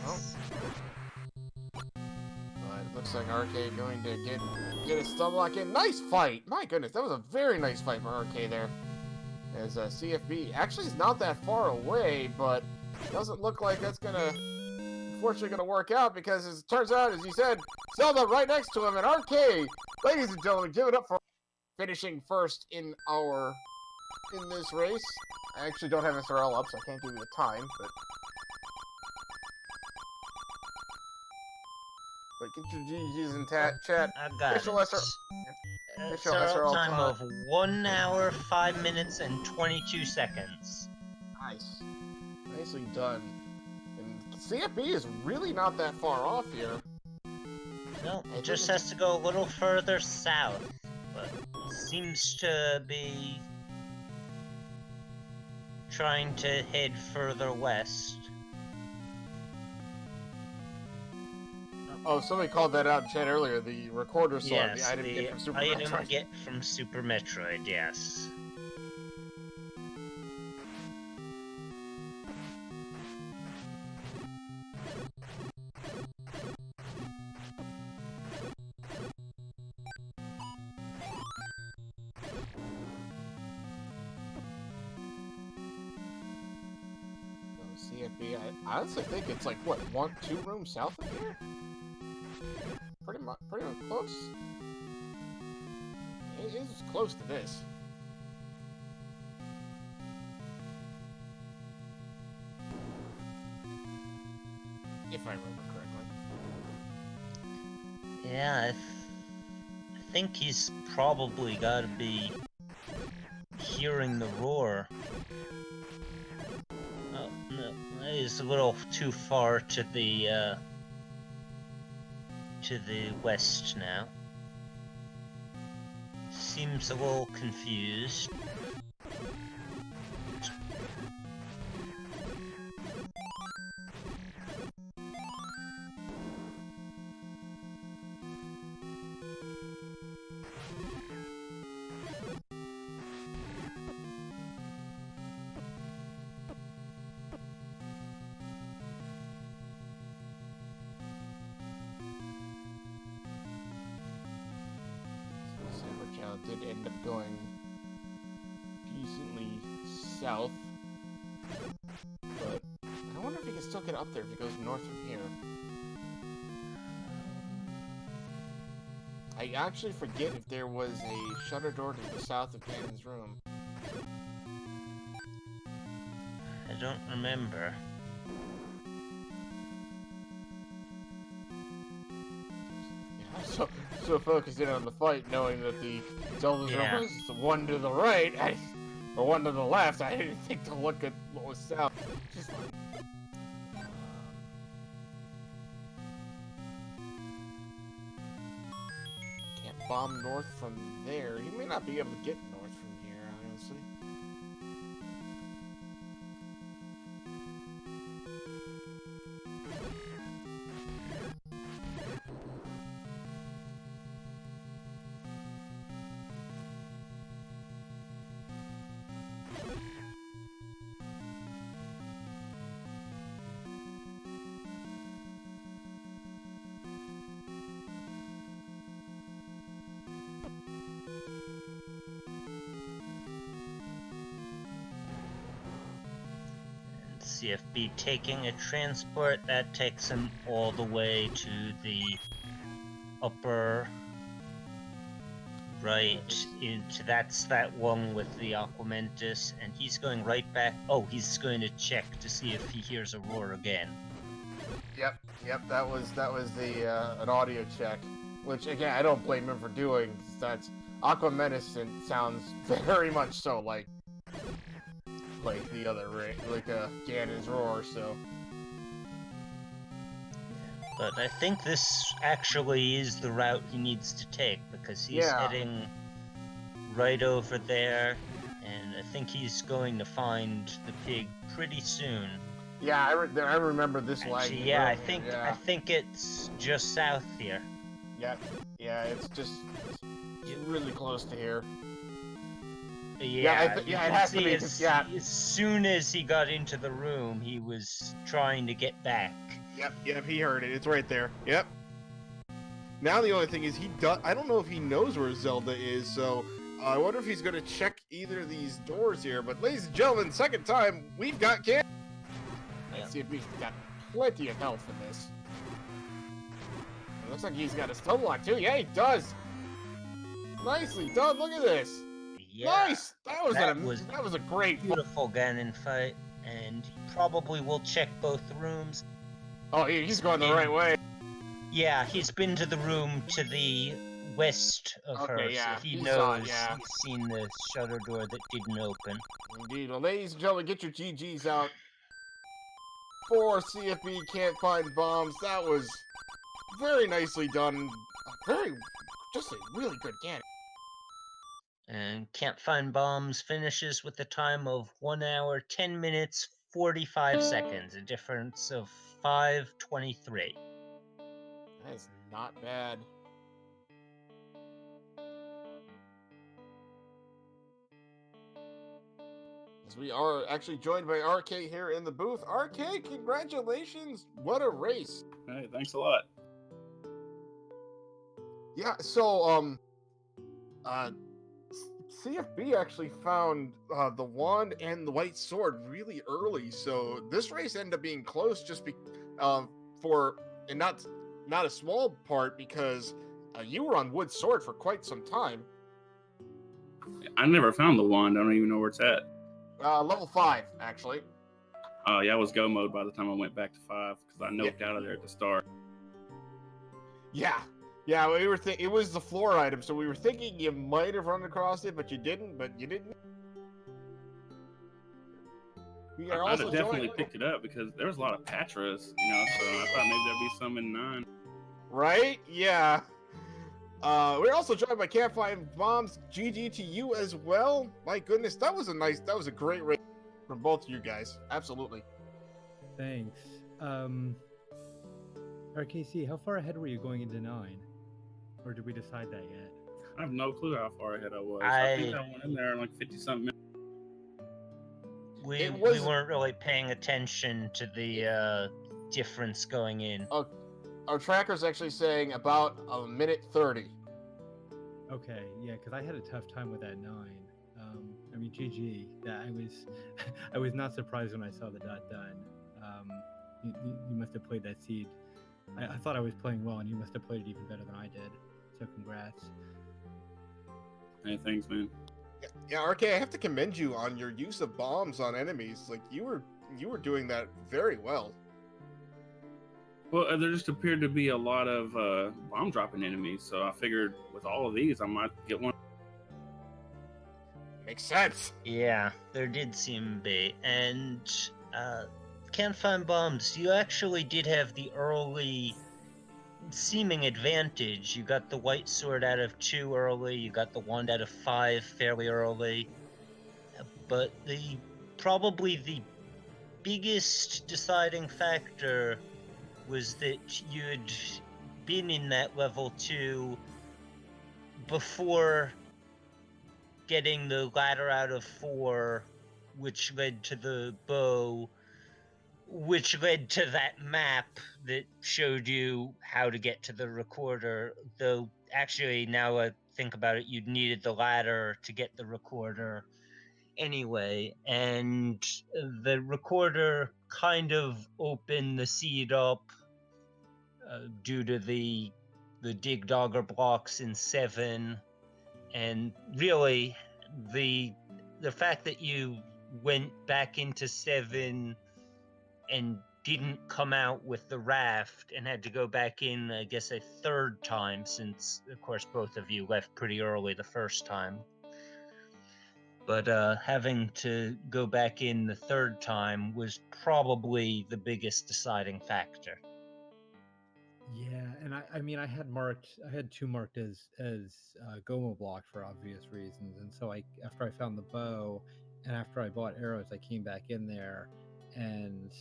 Oh. But it looks like RK going to get a stun lock in. Nice fight! My goodness, that was a very nice fight for RK there. As CFB actually is not that far away, but doesn't look like that's unfortunately gonna work out, because as it turns out, as you said, Zelda right next to him, and RK, ladies and gentlemen, give it up for finishing first in this race. I actually don't have SRL up, so I can't give you the time, but get your GGs in chat. I got Official it. official SRL SRL time of 1 hour, 5 minutes, and 22 seconds. Nice. Nicely done. And CFB is really not that far off here. No, it just has to go a little further south, but seems to be trying to head further west. Oh, somebody called that out in chat earlier, the recorder song, Yes, the item get from Super item Metroid. get from Super Metroid, yes. CFB, I honestly think it's like, what, 2 rooms south of here? Pretty much close. It is close to this. If I remember correctly. Yeah, I think he's probably gotta be hearing the roar. Oh, no, he's a little too far to the west now. Seems a little confused. Did end up going decently south, but I wonder if he can still get up there if he goes north from here. I actually forget if there was a shutter door to the south of Ganon's room. I don't remember. Yeah, so focused in on the fight, knowing that the Zelda's room was the one to the right, or one to the left, I didn't think to look at what was south. Just can't bomb north from there. He may not be able to get north from here, honestly. CFB taking a transport that takes him all the way to the upper right into that's that one with the Aquamentus, and he's going right back. Oh, he's going to check to see if he hears a roar again. Yep, that was the an audio check, which again I don't blame him for doing. That's Aquamentus, and sounds very much so like the other like Ganon's roar. So, but I think this actually is the route he needs to take, because he's heading right over there, and I think he's going to find the pig pretty soon. Yeah, I remember this lag. Yeah, I think it's just south here. Yeah, it's just really close to here. Yeah, it you can has to see be. 'Cause, yeah, as soon as he got into the room, he was trying to get back. yep, he heard it. It's right there. Yep. Now the only thing is I don't know if he knows where Zelda is, so I wonder if he's gonna check either of these doors here. But ladies and gentlemen, second time we've got Can. Let's see if he's got plenty of health in this. It looks like he's got a stun lock too. Yeah, he does. Nicely done. Look at this. Yeah, Nice. That was a great fight. Beautiful Ganon fight, and he probably will check both rooms. Oh, he's going the right way. Yeah, he's been to the room to the west of her, yeah, so he he knows. saw it, yeah. He's seen the shutter door that didn't open. Indeed. Well, ladies and gentlemen, get your GGs out for CFB Can't Find Bombs. That was very nicely done. Just a really good game. And CantFindBombs finishes with a time of 1 hour, 10 minutes, 45 seconds, a difference of 5:23. That is not bad. As we are actually joined by RK here in the booth. RK, congratulations! What a race! Hey, thanks a lot. Yeah, so CFB actually found the wand and the white sword really early, so this race ended up being close just not a small part because you were on wood sword for quite some time. I never found the wand. I don't even know where it's at. Level 5, actually. Yeah, I was go mode by the time I went back to 5 because I noped out of there at the start. Yeah, we were it was the floor item, so we were thinking you might have run across it, but you didn't. We are I'd also have definitely picked it up because there was a lot of Patras, so I thought maybe there'd be some in 9. Right? Yeah. We're also joined by CantFindBombs. GG to you as well. My goodness, that was a great race from both of you guys. Absolutely. Thanks. RKC, how far ahead were you going into 9? Or did we decide that yet? I have no clue how far ahead I was. I think I went in there in like 50-something minutes. We weren't really paying attention to the difference going in. Our tracker's actually saying about a minute 30. Okay, yeah, because I had a tough time with that 9. I mean, GG. I was not surprised when I saw the dot done. You must have played that seed. I thought I was playing well, and you must have played it even better than I did. So congrats. Hey, thanks, man. Yeah, RK, I have to commend you on your use of bombs on enemies. Like you were doing that very well. Well, there just appeared to be a lot of bomb dropping enemies, so I figured with all of these, I might get one. Makes sense. Yeah, there did seem to be. And CantFindBombs, you actually did have the early seeming advantage. You got the white sword out of 2 early, you got the wand out of 5 fairly early. But probably the biggest deciding factor was that you'd been in that level 2 before getting the ladder out of 4, which led to the bow, which led to that map that showed you how to get to the recorder. Though actually, now I think about it, you'd needed the ladder to get the recorder anyway, and the recorder kind of opened the seed up due to the dig dogger blocks in 7, and really the fact that you went back into 7 and didn't come out with the raft and had to go back in, I guess, a 3rd time, since of course both of you left pretty early the first time. But having to go back in the 3rd time was probably the biggest deciding factor. Yeah, and I mean, I had 2 marked as Goma block for obvious reasons, and so after I found the bow, and after I bought arrows, I came back in there, and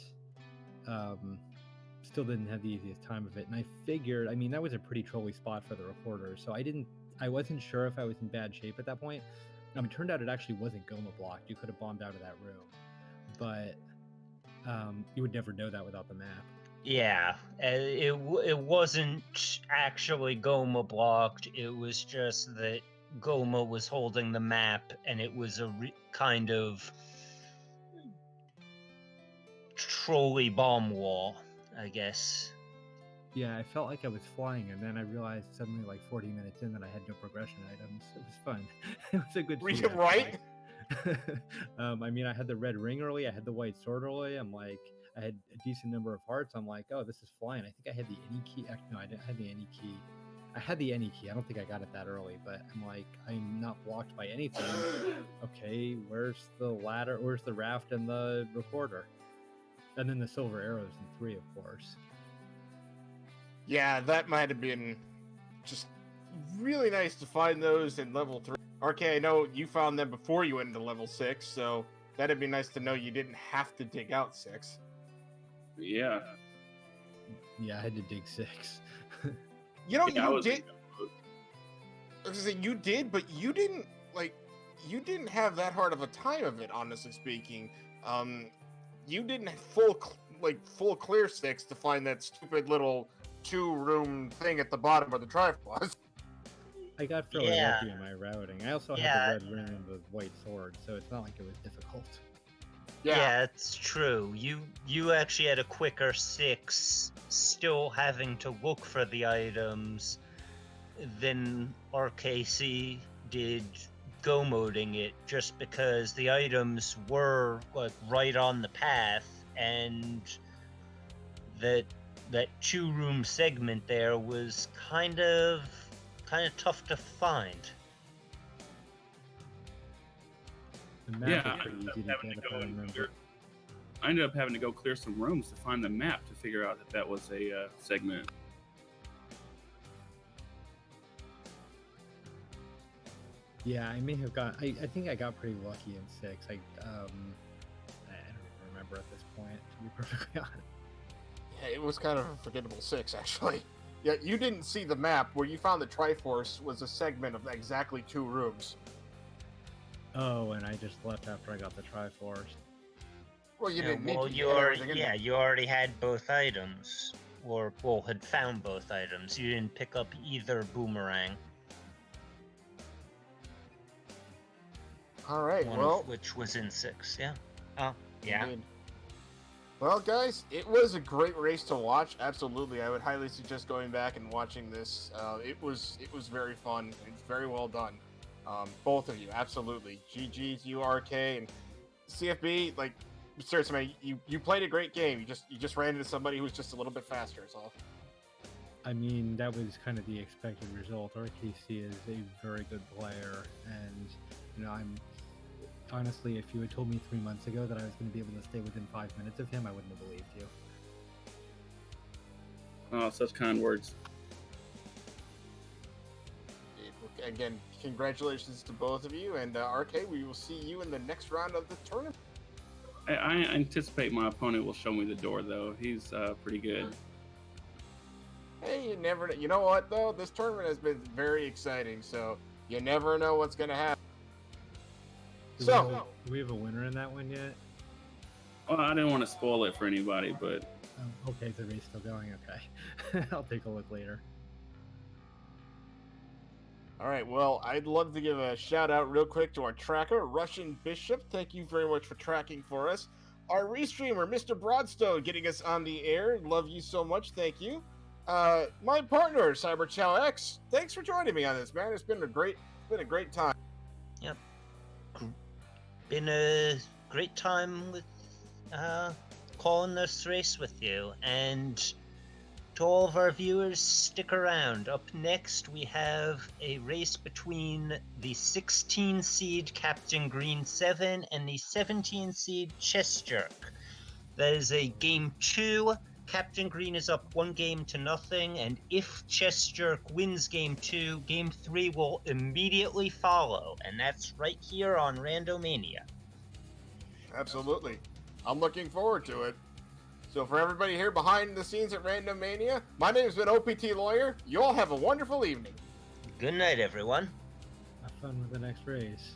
still didn't have the easiest time of it. And I figured, I mean, that was a pretty trolly spot for the recorder, so I I wasn't sure if I was in bad shape at that point. It turned out it actually wasn't Goma blocked. You could have bombed out of that room, but you would never know that without the map. Yeah, it wasn't actually Goma blocked. It was just that Goma was holding the map, and it was a kind of trolley bomb wall, I guess. Yeah, I felt like I was flying, and then I realized suddenly, like 40 minutes in, that I had no progression items. It was fun. It was a good feat, Right? I had the red ring early. I had the white sword early. I'm like, I had a decent number of hearts. I'm like, oh, this is flying. I think I had the any key. No, I didn't have the any key. I had the any key. I don't think I got it that early, but I'm like, I'm not blocked by anything. Okay, where's the ladder? Where's the raft and the recorder? And then the silver arrows in 3, of course. Yeah, that might have been just really nice to find those in level 3. RK, I know you found them before you went into level 6, so that'd be nice to know you didn't have to dig out 6. Yeah. Yeah, I had to dig 6. You know, Yeah, you did. I was gonna say, you did, but you didn't have that hard of a time of it, honestly speaking. You didn't have full clear 6 to find that stupid little 2-room thing at the bottom where the tribe was. I got fairly Yeah. lucky in my routing. I also Yeah. had the red ring and the white sword, so it's not like it was difficult. Yeah, it's true. You actually had a quicker 6, still having to look for the items, than RKC did go moding it, just because the items were like right on the path, and that 2-room segment there was kind of tough to find. The map Yeah, was pretty easy to get if I remember. I ended up having to go clear some rooms to find the map to figure out that was a segment. Yeah, I may have got. I think I got pretty lucky in 6. I don't even remember at this point, to be perfectly honest. Yeah, it was kind of a forgettable 6, actually. Yeah, you didn't see the map. Where you found the Triforce was a segment of exactly 2 rooms. Oh, and I just left after I got the Triforce. Well, you didn't need Well, to. you had already, everything in there. you already had both items, or had found both items. You didn't pick up either boomerang, All right, one well, of which was in 6. Yeah. Oh, yeah. indeed. Well, guys, it was a great race to watch. Absolutely, I would highly suggest going back and watching this. It was very fun. It's very well done. Both of you, absolutely. GG's, URK, and CFB. Like, seriously, man, you played a great game. You just ran into somebody who was just a little bit faster. So. I mean, that was kind of the expected result. RKC is a very good player, and I'm honestly, if you had told me 3 months ago that I was going to be able to stay within 5 minutes of him, I wouldn't have believed you. Oh, such kind words. Again, congratulations to both of you, and RK, we will see you in the next round of the tournament. I anticipate my opponent will show me the door, though. He's pretty good. Hey, you never know. You know what, though? This tournament has been very exciting, so you never know what's going to happen. Do we have a winner in that one yet? Well, I didn't want to spoil it for anybody, but Okay, the race still going. Okay, I'll take a look later. All right, well, I'd love to give a shout out real quick to our tracker, Russian Bishop. Thank you very much for tracking for us. Our restreamer, Mr. Broadstone, getting us on the air. Love you so much. Thank you. My partner, CyberChow X. Thanks for joining me on this, man. It's been a great time. Yep. Been a great time with calling this race with you, and to all of our viewers, stick around. Up next, we have a race between the 16 seed Captain Green 7 and the 17 seed Chess Jerk. That is a game 2. Captain Green is up 1-0, and if Chess Jerk wins game 2, game 3 will immediately follow, and that's right here on Randomania. Absolutely. I'm looking forward to it. So for everybody here behind the scenes at Randomania, my name has been OPT Lawyer. You all have a wonderful evening. Good night, everyone. Have fun with the next race.